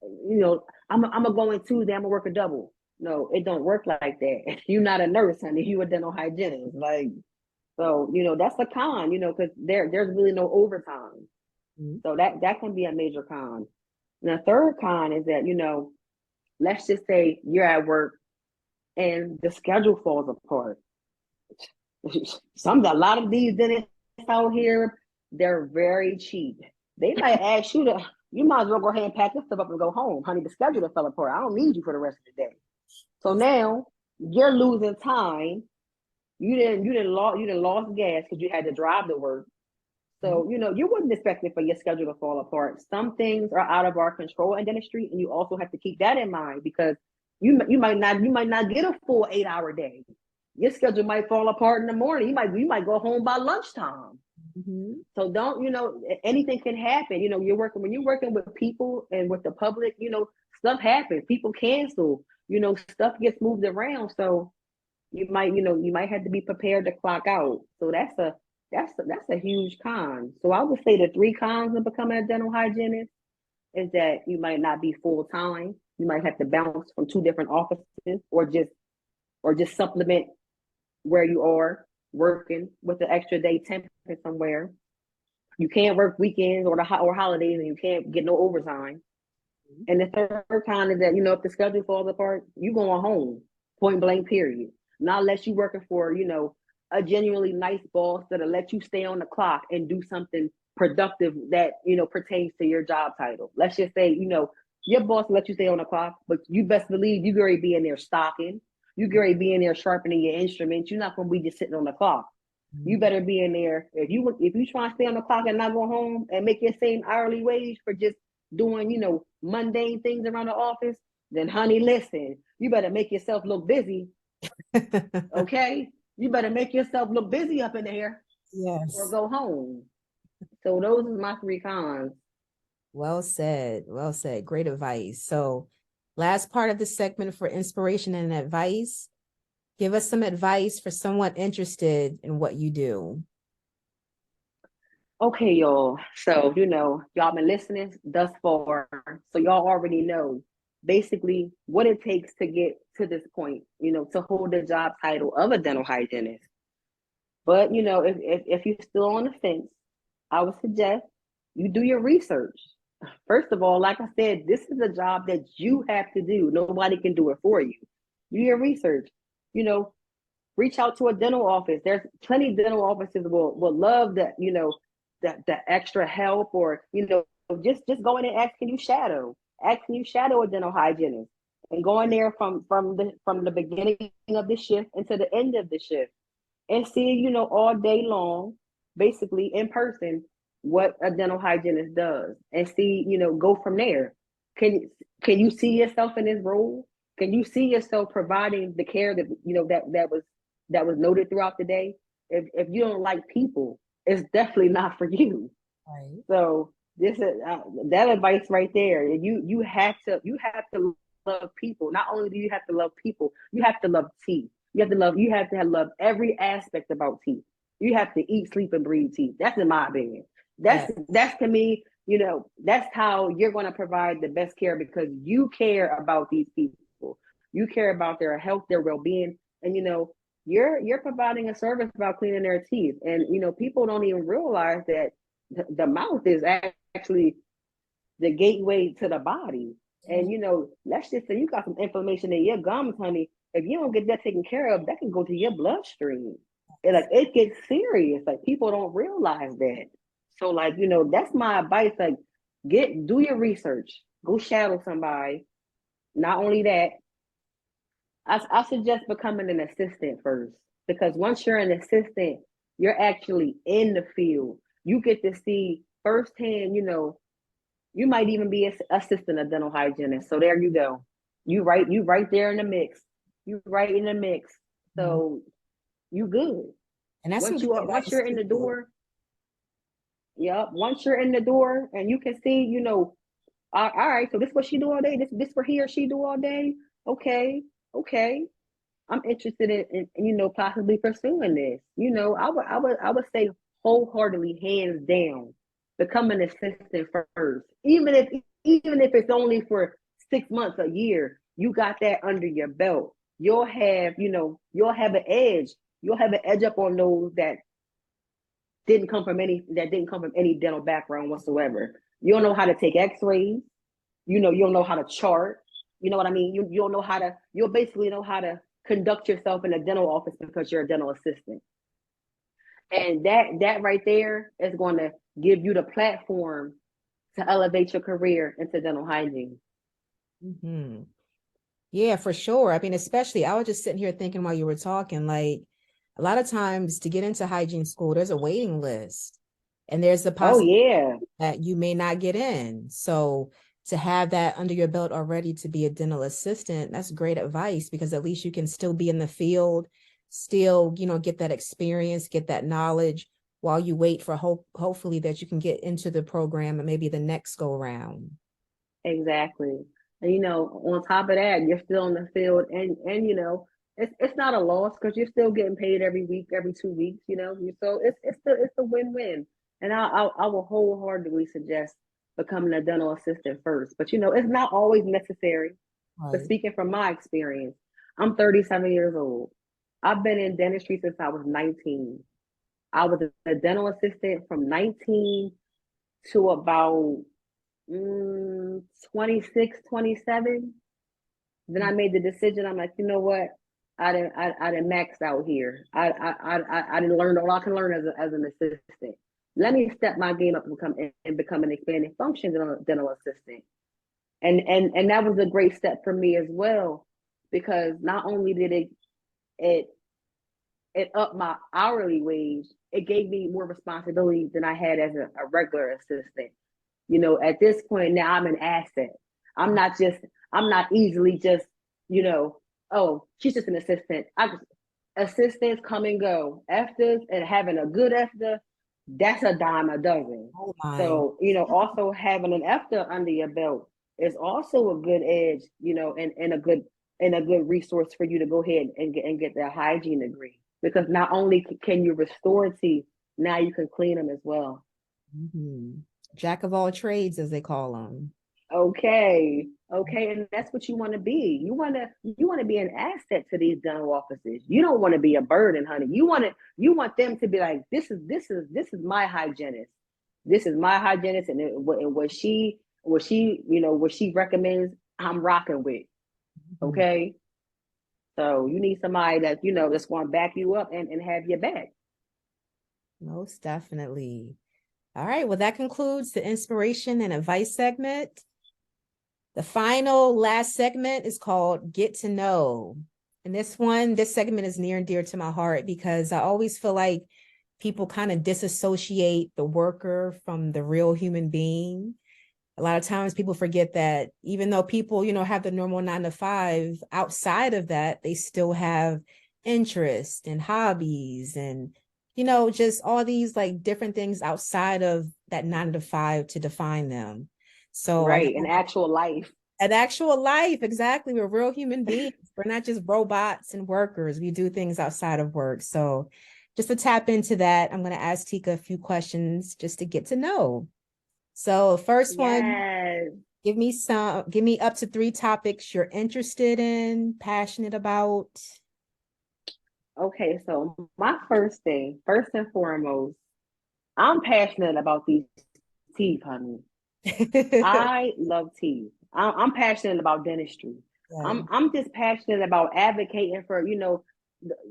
I'm gonna go in Tuesday, I'm gonna work a double. No, it don't work like that. You're not a nurse, honey. You a dental hygienist. Like, so, that's a con, because there's really no overtime. Mm-hmm. So that can be a major con. And the third con is that, let's just say you're at work and the schedule falls apart. A lot of these dentists out here, they're very cheap. They might ask you might as well go ahead and pack this stuff up and go home. Honey, the schedule fell apart. I don't need you for the rest of the day. So now you're losing time. You didn't lost gas because you had to drive to work. So, you wouldn't expect it for your schedule to fall apart. Some things are out of our control in dentistry, and you also have to keep that in mind because you might not get a full 8-hour day. Your schedule might fall apart in the morning. You might go home by lunchtime. Mm-hmm. So don't, anything can happen. When you're working with people and with the public, stuff happens. People cancel, stuff gets moved around. So you might have to be prepared to clock out. So that's a huge con. So I would say the three cons of becoming a dental hygienist is that you might not be full time. You might have to bounce from two different offices or just supplement where you are working with the extra day temping somewhere. You can't work weekends or holidays, and you can't get no overtime. And the third con is that, if the schedule falls apart, you going home, point blank, period. Not unless you're working for, a genuinely nice boss that'll let you stay on the clock and do something productive that, pertains to your job title. Let's just say, Your boss let you stay on the clock, but you best believe you going to be in there stocking. You going to be in there sharpening your instruments. You're not going to be just sitting on the clock. You better be in there. If you try to stay on the clock and not go home and make your same hourly wage for just doing, mundane things around the office, then honey, listen, you better make yourself look busy. Okay? You better make yourself look busy up in there or Yes. go home. So those are my three cons. Well said. Well said. Great advice. So, last part of the segment for inspiration and advice. Give us some advice for someone interested in what you do. Okay, y'all. So, y'all been listening thus far. So y'all already know basically what it takes to get to this point, to hold the job title of a dental hygienist. But if you're still on the fence, I would suggest you do your research. First of all, like I said, this is a job that you have to do. Nobody can do it for you. Do your research. Reach out to a dental office. There's plenty of dental offices will love that, the extra help, or just go in and ask, can you shadow? A dental hygienist, and go in there from the beginning of the shift into the end of the shift, and see, all day long, basically in person, what a dental hygienist does, and see, go from there. Can you see yourself in this role? Can you see yourself providing the care that that was noted throughout the day? If you don't like people, it's definitely not for you. Right. So this is that advice right there. You have to love people. Not only do you have to love people, you have to love teeth. You have to love every aspect about teeth. You have to eat, sleep, and breathe teeth. That's in my opinion. Yeah. That's to me, that's how you're going to provide the best care, because you care about these people. You care about their health, their well-being, and you're providing a service about cleaning their teeth. And people don't even realize that the mouth is actually the gateway to the body. And let's just say you got some inflammation in your gums, honey. If you don't get that taken care of, that can go to your bloodstream. It gets serious. Like, people don't realize that. So, that's my advice. Like, do your research. Go shadow somebody. Not only that, I suggest becoming an assistant first, because once you're an assistant, you're actually in the field. You get to see firsthand, you might even be assistant a dental hygienist. So there you go. You right there in the mix. You right in the mix. Mhm. So you good. And that's some Once good once advice you're in the too. door, yep. Once you're in the door and you can see, all right, so this what she do all day. This what he or she do all day. Okay, okay. I'm interested in possibly pursuing this. I would say wholeheartedly, hands down, become an assistant first. Even if it's only for 6 months, a year, you got that under your belt. You'll have an edge. You'll have an edge up on those that didn't come from any dental background whatsoever. You'll know how to take X-rays. You'll know how to chart. You know what I mean? You'll basically know how to conduct yourself in a dental office, because you're a dental assistant. And that right there is going to give you the platform to elevate your career into dental hygiene. Mm-hmm. Yeah, for sure. I mean, especially, I was just sitting here thinking while you were talking, like, a lot of times to get into hygiene school, there's a waiting list, and there's the Oh possibility yeah, that you may not get in. So to have that under your belt already to be a dental assistant, that's great advice, because at least you can still be in the field, still, get that experience, get that knowledge while you wait for hopefully that you can get into the program and maybe the next go round. exactly. And on top of that, you're still in the field, and it's not a loss, because you're still getting paid every week, every 2 weeks. So it's a win-win. And I will wholeheartedly suggest becoming a dental assistant first. But it's not always necessary. But Right. speaking from my experience, I'm 37 years old. I've been in dentistry since I was 19. I was a dental assistant from 19 to about 26, 27. Then I made the decision. I'm like, you know what? I didn't max out here. I didn't learn all I can learn as an assistant. Let me step my game up and become an expanded function dental assistant. And that was a great step for me as well, because not only did it it upped my hourly wage, it gave me more responsibility than I had as a regular assistant. At this point now I'm an asset. I'm not easily just, you know, oh, she's just an assistant. Assistants come and go. EFTAs, and having a good EFTA, that's a dime a dozen. Oh my. So, also having an EFTA under your belt is also a good edge, and a good resource for you to go ahead and get that hygiene degree. Because not only can you restore teeth, now you can clean them as well. Mhm. Jack of all trades, as they call them. Okay. Okay. And that's what you want to be. You want to be an asset to these dental offices. You don't want to be a burden, honey. You want them to be like, this is my hygienist. This is my hygienist, and what she recommends, I'm rocking with. Mhm. Okay. So you need somebody that's going to back you up and have your back. Most definitely. All right. Well, that concludes the inspiration and advice segment. The final last segment is called Get to Know. And this segment is near and dear to my heart because I always feel like people kind of disassociate the worker from the real human being. A lot of times people forget that even though people, have the normal 9 to 5, outside of that, they still have interests and hobbies and, just all these like different things outside of that 9 to 5 to define them. So I Right. In actual life. an actual life, exactly. We're real human beings. We're not just robots and workers. We do things outside of work. So just to tap into that, I'm going to ask Teeka a few questions just to get to know. So first one, Yes. give me up to 3 topics you're interested in, passionate about. Okay, so my first thing, first and foremost, I'm passionate about these teeth, honey. Yeah. I love teeth. I'm passionate about dentistry. I'm just passionate about advocating for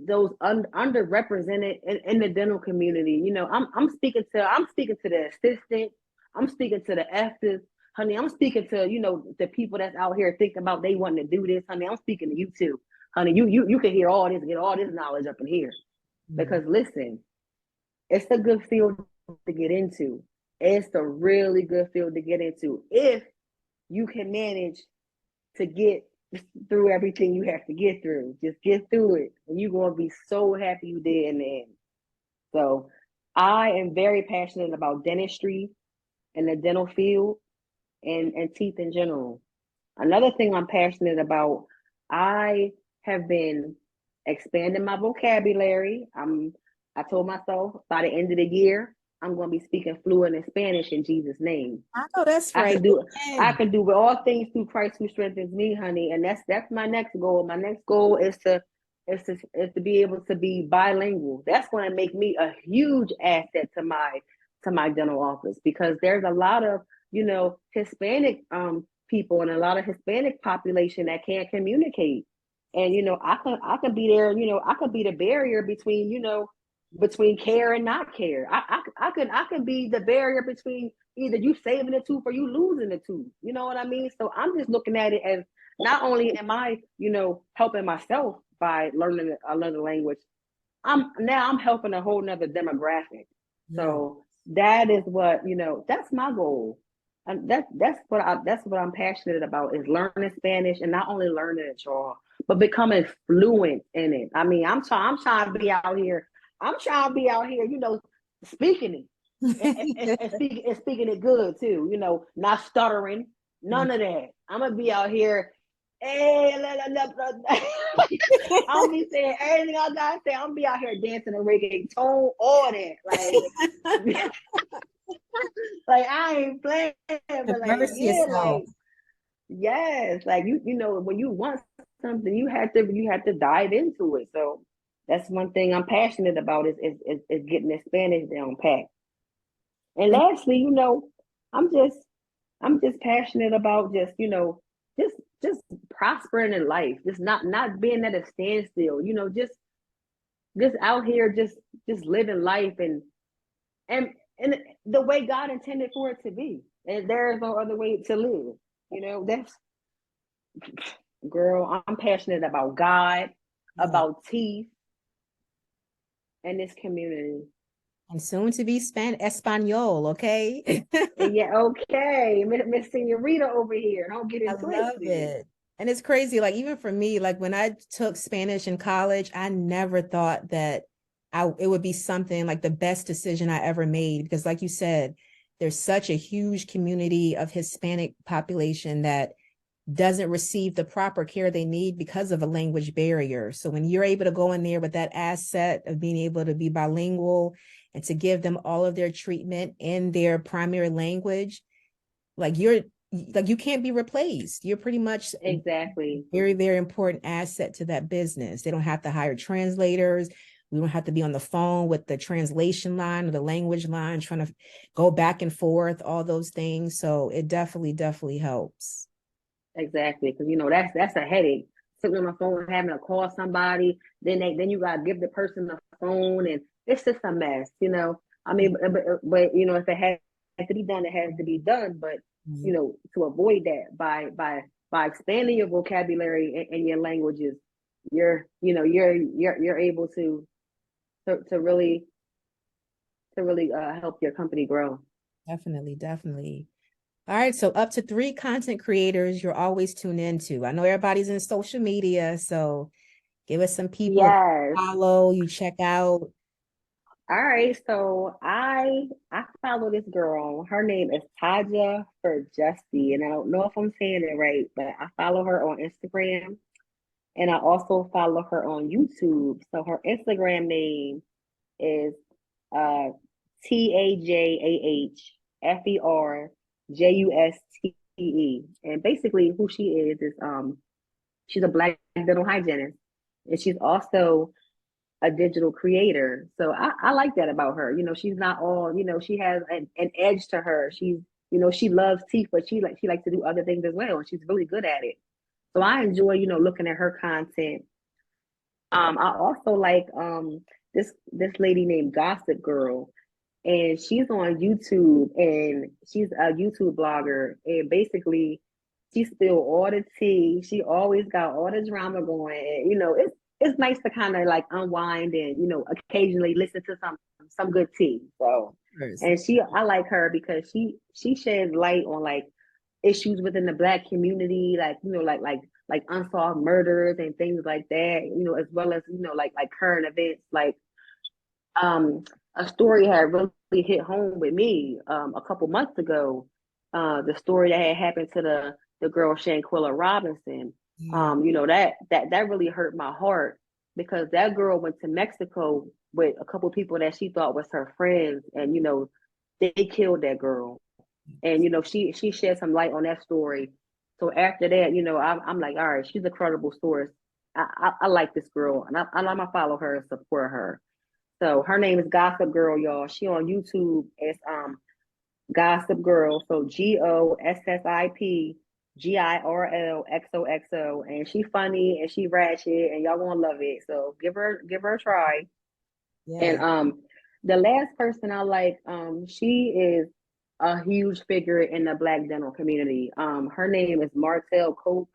those underrepresented in the dental community. I'm speaking to the assistant. I'm speaking to the EFTAs, honey. I'm speaking to the people that's out here thinking about they wanting to do this, honey. I'm speaking to you too, honey. You can hear all this, get all this knowledge up in here. Mm. Because listen, it's a good field to get into. It's a really good field to get into if you can manage to get through everything you have to get through. Just get through it, and you're gonna be so happy you did in the end. So, I am very passionate about dentistry and the dental field and teeth in general. Another thing I'm passionate about, I have been expanding my vocabulary. I told myself by the end of the year, I'm going to be speaking fluent in Spanish in Jesus' name. I know that's I right. can do I Amen. can do all things through Christ who strengthens me, honey. And that's my next goal. My next goal is to be able to be bilingual. That's going to make me a huge asset to my dental office, because there's a lot of Hispanic people and a lot of Hispanic population that can't communicate. And I can be there, I could be the barrier between care and not care. I could be the barrier between either you saving the tooth or you losing the tooth. You know what I mean? So I'm just looking at it as, not only am I, helping myself by learning another language, I'm helping a whole nother demographic. Yeah. So that is what, that's my goal. And that's what I'm passionate about, is learning Spanish, and not only learning it, y'all, but becoming fluent in it. I mean, I'm trying to be out here. I'm trying to be out here, speaking it and speaking it good too. Not stuttering, none of that. I'm gonna be out here. Hey, I'll be saying everything I gotta say. I'll be out here dancing a reggaeton, all that. Like I ain't playing, but like, Immerse yeah, yourself. like, yes, like when you want something, you have to dive into it. So that's one thing I'm passionate about, is getting the Spanish down pat. And And lastly, I'm just passionate about just just prospering in life, just not being at a standstill, just out here, just living life, and and the way God intended for it to be. And there is no other way to live. That's, girl, I'm passionate about God, Yeah. about teeth, and this community. And soon to be Espanol, okay? And yeah, okay, Miss Senorita over here. Don't get I it love twisted. it. And it's crazy. Like, even for me, like when I took Spanish in college, I never thought that it would be something like the best decision I ever made. Because, like you said, there's such a huge community of Hispanic population that doesn't receive the proper care they need because of a language barrier. So when you're able to go in there with that asset of being able to be bilingual and to give them all of their treatment in their primary language, like you can't be replaced. You're pretty much Exactly. very, very important asset to that business. They don't have to hire translators. We don't have to be on the phone with the translation line or the language line trying to go back and forth, all those things. So it definitely, definitely helps. Exactly. Because that's a headache. Sitting on the phone, having to call somebody, then you gotta give the person the phone, and it's just a mess. I mean, but if it has to be done, it has to be done. But Mhm. to avoid that by expanding your vocabulary and your languages, you're able to really help your company grow. Definitely, definitely. All right, so up to 3 content creators you're always tuned into. I know everybody's in social media, so give us some people to Yes. follow, you check out. All right, so I follow this girl. Her name is Taja for Justy, and I don't know if I'm saying it right, but I follow her on Instagram, and I also follow her on YouTube. So her Instagram name is uh TAJAHFERJUSTE, and basically who she is she's a black dental hygienist, and she's also a digital creator. So I like that about her. She's not all, she has an edge to her. She loves teeth, but she likes to do other things as well. And she's really good at it. So I enjoy, looking at her content. I also like this lady named Gossip Girl, and she's on YouTube, and she's a YouTube blogger, and basically she spilled all the tea. She always got all the drama going, and it's nice to kind of like unwind and occasionally listen to some good tea. So, First. and I like her because she sheds light on like issues within the black community, like like unsolved murders and things like that, as well as like current events. Like um a story had really hit home with me a couple months ago. The story that had happened to the girl Shanquilla Robinson. Yeah. That really hurt my heart because that girl went to Mexico with a couple people that she thought was her friends, and they killed that girl. And she shed some light on that story. So after that, I'm like, all right, she's a credible source. I like this girl, and I'm gonna follow her and support her. So her name is Gossip Girl, y'all. She on YouTube as Gossip Girl. So GOSSIPGIRLXOXO, and she funny and she ratchet, and y'all gonna love it. So give her a try. And Yeah. the last person I like, she is a huge figure in the Black dental community. Her name is Martell Cope,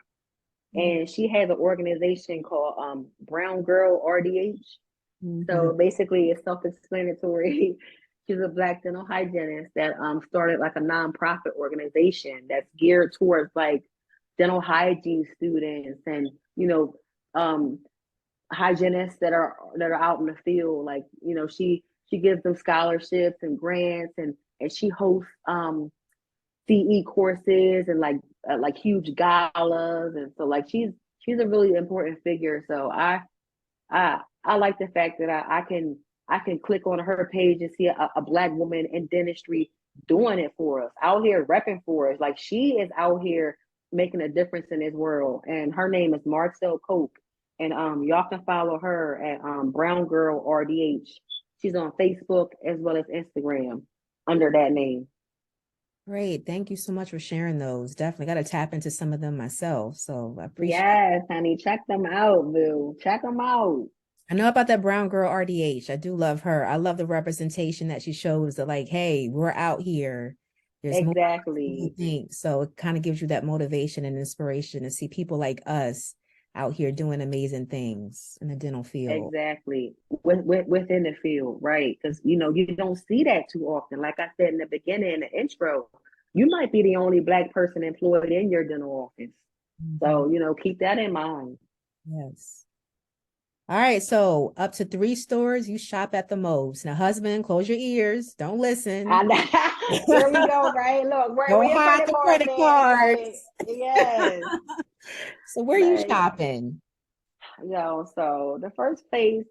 and she has an organization called Brown Girl RDH. Mm-hmm. So basically, it's self-explanatory. She's a Black dental hygienist that started like a nonprofit organization that's geared towards like dental hygiene students and um, hygienists that are out in the field. Like she gives them scholarships and grants, and she hosts CE courses and like huge galas, and so like she's a really important figure. So I like the fact that I can click on her page and see a black woman in dentistry doing it for us, out here repping for us. Like she is out here making a difference in this world. And her name is Marcel Cope. And y'all can follow her at Brown Girl RDH. She's on Facebook as well as Instagram under that name. Great. Thank you so much for sharing those. Definitely got to tap into some of them myself. So I appreciate. Yes, honey, check them out, Bill. Check them out. I know about that brown girl RDH. I do love her. I love the representation that she shows that, like, hey, we're out here. There's more than you Exactly. think. So it kind of gives you that motivation and inspiration to see people like us out here doing amazing things in the dental field. Exactly. Within the field, right? Because you don't see that too often. Like I said in the beginning, in the intro, you might be the only Black person employed in your dental office. Mhm. So, keep that in mind. Yes. All right, so up to 3 stores you shop at the most. Now, husband, close your ears. Don't listen. And there we go, right? Look, where Don't your hide credit the cards credit at? Like, cards. yes. So where are you Like, shopping? so the first place,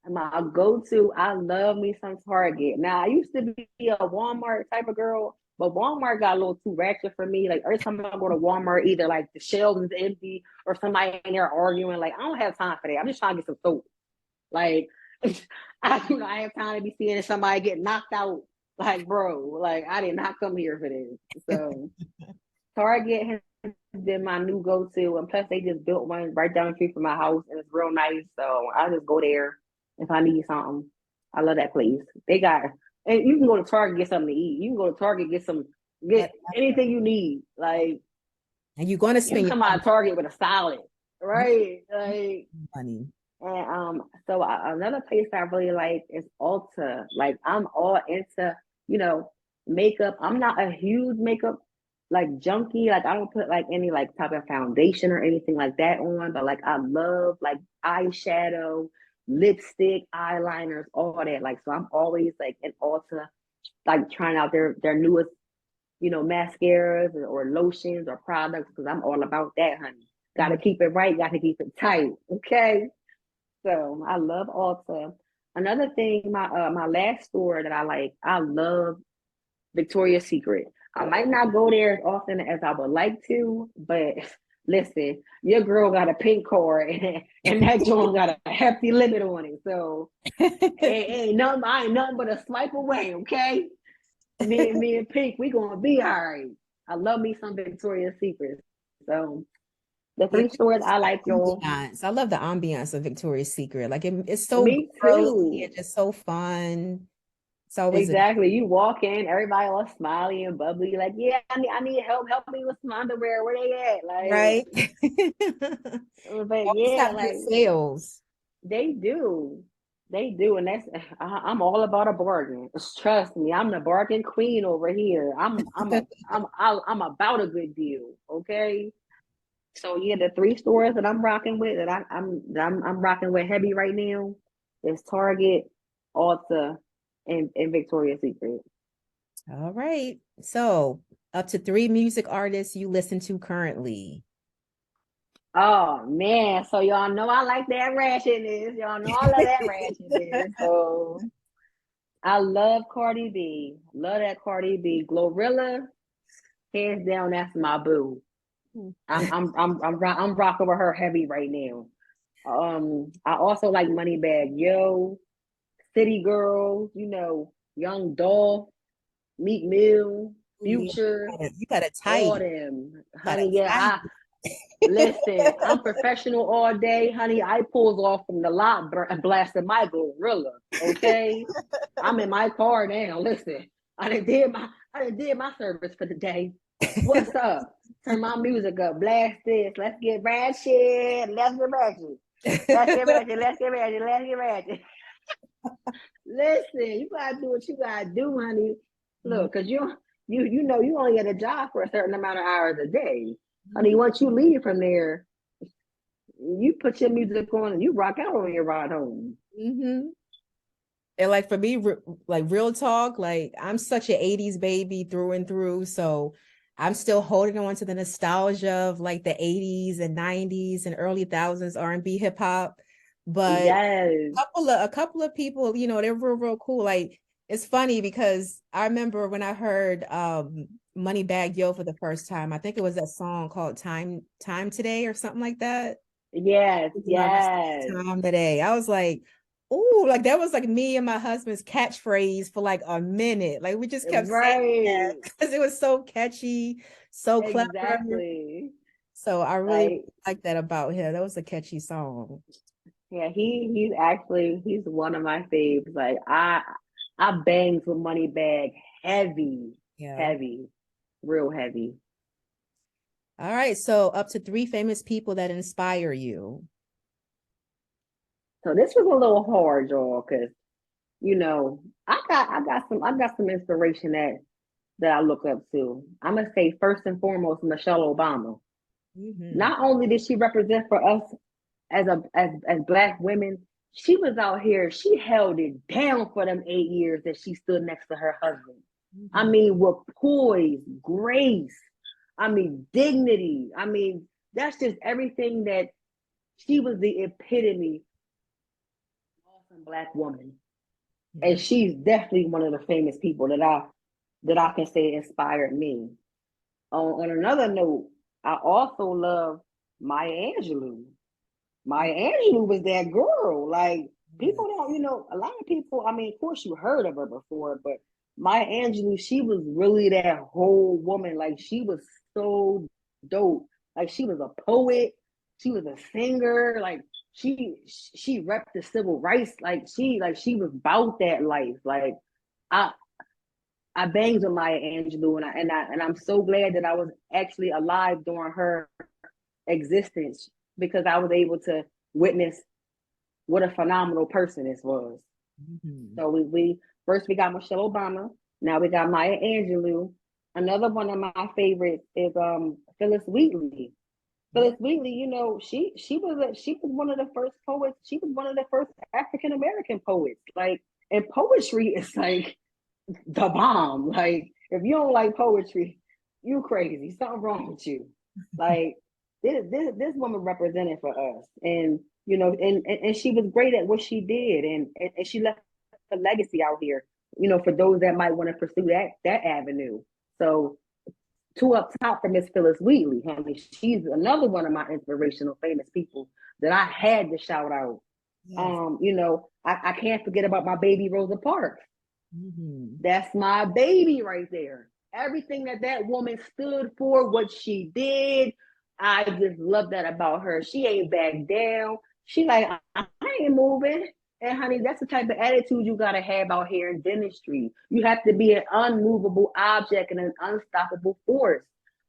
my go-to, I love me some Target. Now, I used to be a Walmart type of girl, but Walmart got a little too ratchet for me. Like every time I go to Walmart, either like the shelves is empty or somebody in there arguing. Like, I don't have time for that. I'm just trying to get some soap. Like, I have time to be seeing somebody get knocked out. Like, bro, like I did not come here for this. So Target has been my new go-to, and plus they just built one right down the street from my house, and it's real nice. So I just go there if I need something. I love that place. They got, and you can go to Target get something to eat. You can go to Target get That- anything you need. Like And you're going to you can spend your come out of Target with a salad, right? Like money. and so another place I really like is Ulta. Like I'm all into, you know, makeup. I'm not a huge makeup like junkie. Like I don't put like any like type of foundation or anything like that on, but like I love like eyeshadow, lipstick, eyeliners, all that. Like so I'm always like in Ulta, like trying out their newest, mascaras or lotions or products because I'm all about that, honey. Gotta Mm. keep it right, gotta keep it tight. Okay. So I love Ulta. Another thing, my last store that I like, I love Victoria's Secret. I might not go there as often as I would like to, but listen, your girl got a pink card and that joint got a hefty limit on it. So I ain't nothing but a swipe away, okay? Me and Pink, we gonna be all right. I love me some Victoria's Secret. So the Yeah, three stores I like, y'all. ambiance. I love the ambiance of Victoria's Secret. Like it's so Me girly too. and just so fun. It's always a Exactly. You walk in, everybody all smiley and bubbly, like, yeah, I need help. Help me with some underwear. Where they at? Like, right. but Always yeah, have good like sales. they do. They do. And I'm all about a bargain. Trust me, I'm the bargain queen over here. I'm about a good deal. Okay. So yeah, the three stores that I'm rocking with that I'm rocking with heavy right now is Target, Ulta, and Victoria's Secret. All right. So up to 3 music artists you listen to currently. Oh man, so y'all know I like that ratchetness. Y'all know I love that ratchetness. So I love Cardi B. Love that Cardi B. Glorilla, hands down, that's my boo. I'm rocking with her heavy right now. I also like Moneybag Yo, City Girls, Young Dolph, Meek Mill, Ooh, yeah. Future, You got a all tight. them. Got a Honey, yeah, tight. listen, I'm professional all day, honey. I pulls off from the lot blasting my gorilla. Okay, I'm in my car now. Listen, I done did my service for the day. What's up? Turn my music up. Blast this. Let's get ratchet. Let's get ratchet. Let's get ratchet. Let's get ratchet. Let's get ratchet. Listen, you gotta do what you gotta do, honey. Look, cause you only get a job for a certain amount of hours a day, honey. Once you leave from there, you put your music on and you rock out on your ride home. Mm-hmm. And like for me, like real talk, like I'm such an 80s baby through and through. So I'm still holding on to the nostalgia of like the 80s and 90s and early thousands R&B hip hop. But Yes, a couple of people, they're real cool. Like it's funny because I remember when I heard Moneybag Yo for the first time. I think it was that song called Time Today or something like that. yes, It's my yes. time today. I was like, "Ooh!" Like that was like me and my husband's catchphrase for like a minute. Like we just kept saying that Right, because it was so catchy, so clever. exactly. So I really Like, like that about him. That was a catchy song. yeah, he's one of my faves. Like I bangs with Moneybag heavy, Yeah. heavy. real heavy. All right. So up to 3 famous people that inspire you. So this was a little hard, y'all, because you know, I got some inspiration that I look up to. I'm gonna say first and foremost Michelle Obama. Mm-hmm. Not only did she represent for us as Black women, she was out here. She held it down for them 8 years that she stood next to her husband. I Mm-hmm. mean, with poise, grace. I mean, dignity. I mean, that's just everything that she was the epitome of awesome Black woman. And she's definitely one of the famous people that I can say inspired me. On another note, I also love Maya Angelou. Maya Angelou was that girl. Like people don't, a lot of people. I mean, of course you heard of her before, but Maya Angelou, she was really that whole woman. Like she was so dope. Like she was a poet. She was a singer. Like she repped the civil rights. Like she was about that life. Like I I banged with Maya Angelou, and I'm so glad that I was actually alive during her existence because I was able to witness what a phenomenal person this was. Mm-hmm. So we first we got Michelle Obama, now we got Maya Angelou. Another one of my favorites is Phyllis Wheatley. Yeah. Phyllis Wheatley, she was one of the first poets. She was one of the first African American poets. Like, and poetry is like the bomb. Like, if you don't like poetry, you crazy. Something wrong with you. Like, this woman represented for us, and and she was great at what she did, and she left a legacy out here. For those that might want to pursue that avenue. So, two up top for Miss Phyllis Wheatley, honey. She's another one of my inspirational, famous people that I had to shout out. Yes. I can't forget about my baby Rosa Parks. Mm-hmm. That's my baby right there. Everything that woman stood for, what she did, I just love that about her. She ain't back down. She like, I ain't moving. And honey, that's the type of attitude you gotta have out here in dentistry. You have to be an unmovable object and an unstoppable force.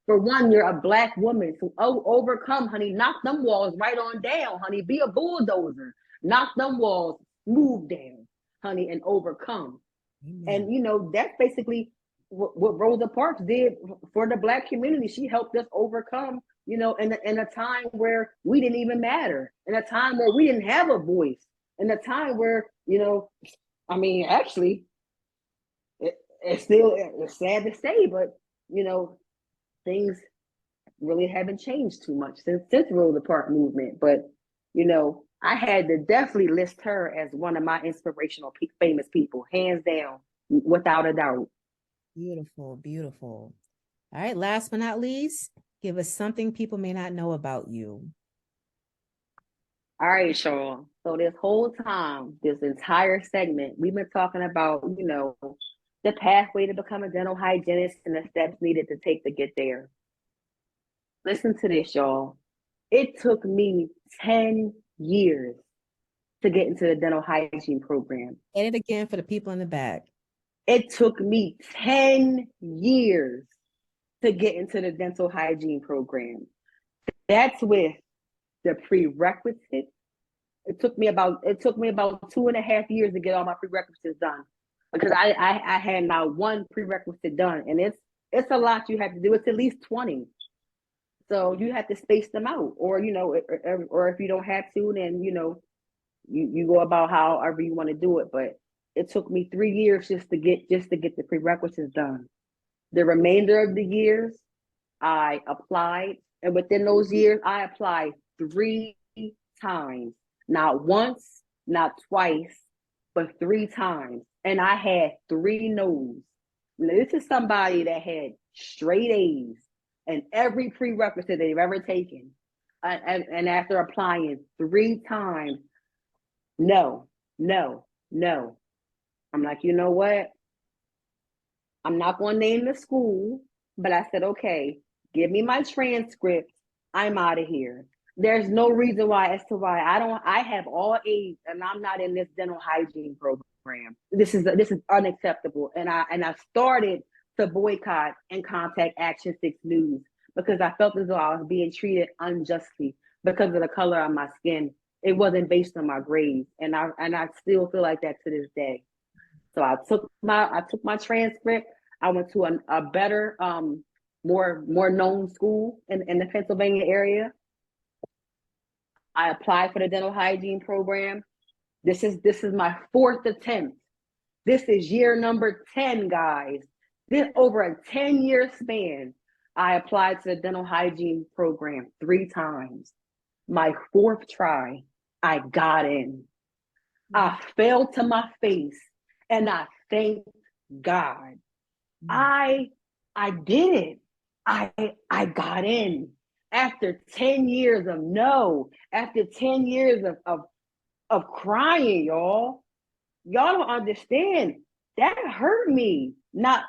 For one, you're a Black woman, so overcome, honey. Knock them walls right on down, honey. Be a bulldozer. Knock them walls, move down, honey, and overcome. Amen. And that's basically what Rosa Parks did for the Black community. She helped us overcome, in a time where we didn't even matter, in a time where we didn't have a voice, in a time where, I mean, actually, it's sad to say, but things really haven't changed too much since Rosa Parks movement. But I had to definitely list her as one of my inspirational, famous people, hands down, without a doubt. Beautiful, beautiful. All right, last but not least, give us something people may not know about you. All right, Sean. So this whole time, this entire segment, we've been talking about, the pathway to become a dental hygienist and the steps needed to take to get there. Listen to this, y'all. It took me 10 years to get into the dental hygiene program. And it again for the people in the back. It took me 10 years to get into the dental hygiene program. That's with the prerequisites. It took me about 2.5 years to get all my prerequisites done because I had now one prerequisite done, and it's a lot you have to do. It's at least 20. So you have to space them out, or if you don't have to, then you go about however you want to do it. But it took me 3 years just to get the prerequisites done. The remainder of the years, I applied, and within those years, I applied 3 times, not once, not twice, but 3 times, and I had 3 no's. Now, this is somebody that had straight A's and every prerequisite they've ever taken, and after applying 3 times, no, no, no. I'm like, you know what? I'm not going to name the school, but I said, okay, give me my transcript. I'm out of here. There's no reason why as to why I have all A's and I'm not in this dental hygiene program. This is unacceptable. And I started to boycott and contact Action 6 News because I felt as though I was being treated unjustly because of the color of my skin. It wasn't based on my grades, and I still feel like that to this day. So I took my transcript. I went to a better, more known school in the Pennsylvania area. I applied for the dental hygiene program. This is my fourth attempt. This is year number 10, guys. This over a 10-year span. I applied to the dental hygiene program 3 times. My fourth try, I got in. I fell to my face and I thanked God. I did it. I got in after 10 years of no, after 10 years of crying, y'all. Y'all don't understand. That hurt me. Not,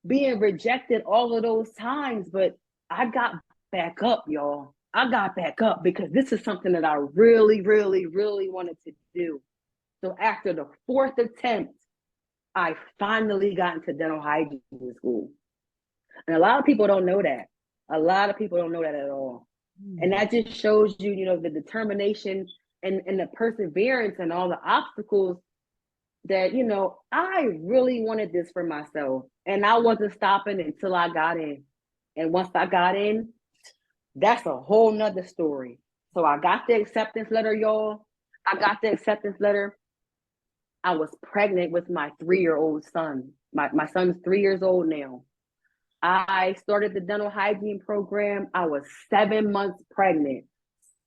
being rejected all of those times, but I got back up, y'all. I got back up because this is something that I really, really, really wanted to do. So after the 4th attempt, I finally got into dental hygiene school. And a lot of people don't know that. A lot of people don't know that at all. And that just shows you, the determination and the perseverance and all the obstacles that, I really wanted this for myself. And I wasn't stopping until I got in. And once I got in, that's a whole nother story. So I got the acceptance letter, y'all. I got the acceptance letter. I was pregnant with my 3-year-old son. My son's 3 years old now. I started the dental hygiene program. I was 7 months pregnant,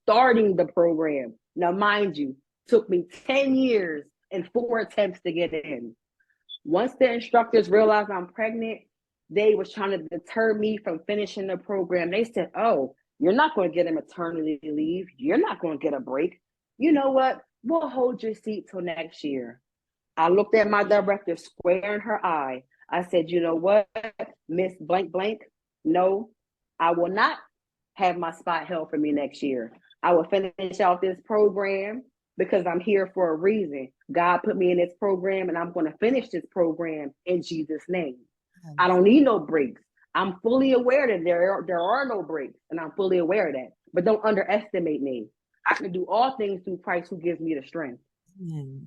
starting the program. Now, mind you, took me 10 years and 4 attempts to get in. Once the instructors realized I'm pregnant, they was trying to deter me from finishing the program. They said, oh, you're not going to get a maternity leave. You're not going to get a break. You know what? We'll hold your seat till next year. I looked at my director square in her eye. I said, you know what, Miss Blank Blank? No, I will not have my spot held for me next year. I will finish out this program because I'm here for a reason. God put me in this program and I'm going to finish this program in Jesus' name. I don't need no breaks. I'm fully aware that there are no breaks, and I'm fully aware of that. But don't underestimate me. I can do all things through Christ who gives me the strength.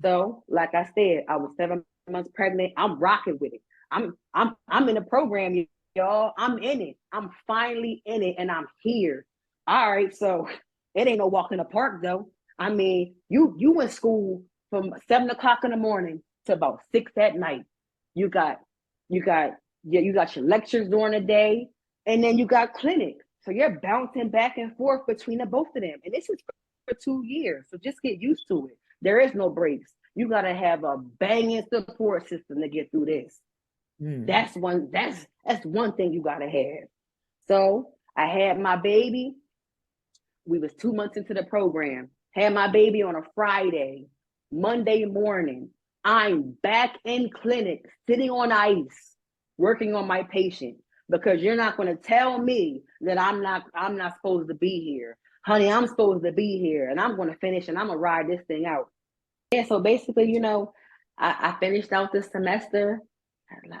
So, like I said, I was 7 months pregnant. I'm rocking with it. I'm in the program, y'all. I'm in it. I'm finally in it, and I'm here. All right, so it ain't no walk in the park, though. I mean, you in school from 7 o'clock in the morning to about 6 at night. You got your lectures during the day, and then you got clinic. So you're bouncing back and forth between the both of them, and this is for 2 years. So just get used to it. There is no breaks. You gotta have a banging support system to get through this. That's one thing you gotta have. So I had my baby. We was 2 months into the program. Had my baby on a Friday. Monday morning, I'm back in clinic, sitting on ice, working on my patient, because you're not going to tell me that I'm not supposed to be here. Honey, I'm supposed to be here, and I'm going to finish, and I'm going to ride this thing out. Yeah, so basically, I finished out this semester.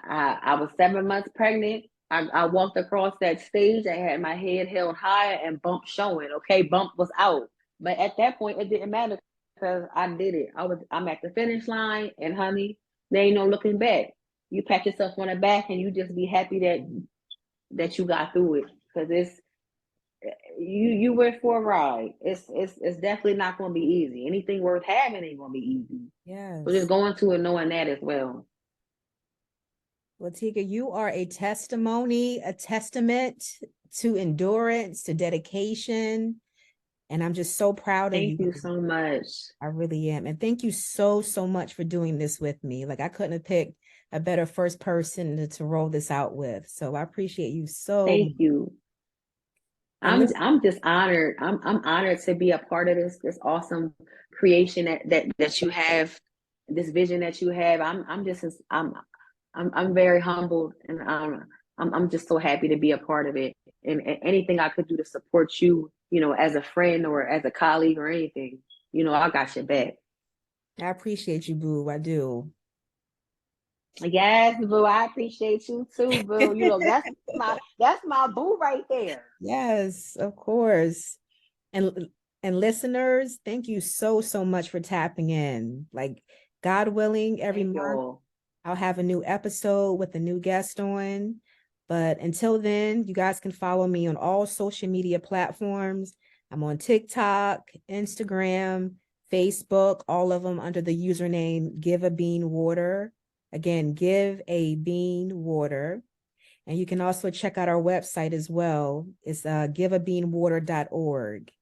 I was 7 months pregnant. I walked across that stage. I had my head held high and bump showing. Okay, bump was out. But at that point, it didn't matter because I did it. I'm at the finish line, and honey, there ain't no looking back. You pat yourself on the back, and you just be happy that you got through it, because it's you went for a ride. It's definitely not going to be easy. Anything worth having ain't going to be easy. Yes. So just going to it knowing that as well. Well, Teeka, you are a testimony, a testament to endurance, to dedication. And I'm just so proud of you. Thank you so much. I really am. And thank you so, so much for doing this with me. Like, I couldn't have picked a better first person to roll this out with. So I appreciate you so much. Thank you. I'm just honored. I'm honored to be a part of this awesome creation that you have, this vision that you have. I'm very humbled, and I'm just so happy to be a part of it. And anything I could do to support you, as a friend or as a colleague or anything, I got your back. I appreciate you, boo. I do. Yes, boo. I appreciate you too, boo. You know, that's my boo right there. Yes, of course. And and listeners, thank you so so much for tapping in. Like God willing, every Thank month y'all. I'll have a new episode with a new guest on. But until then, you guys can follow me on all social media platforms. I'm on TikTok, Instagram, Facebook, all of them under the username Give a Bean Water. Again, Give a Bean Water. And you can also check out our website as well. It's giveabeanwater.org.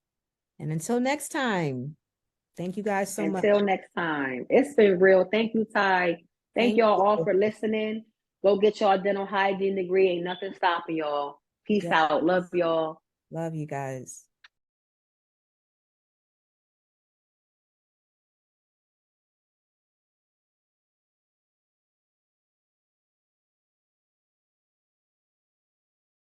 And until next time, thank you guys so much. Until next time, it's been real. Thank you, Ty. Thank Thank y'all all you. for listening. Go get y'all dental hygiene degree. Ain't nothing stopping y'all. Peace Yeah, out. Love y'all. love you guys.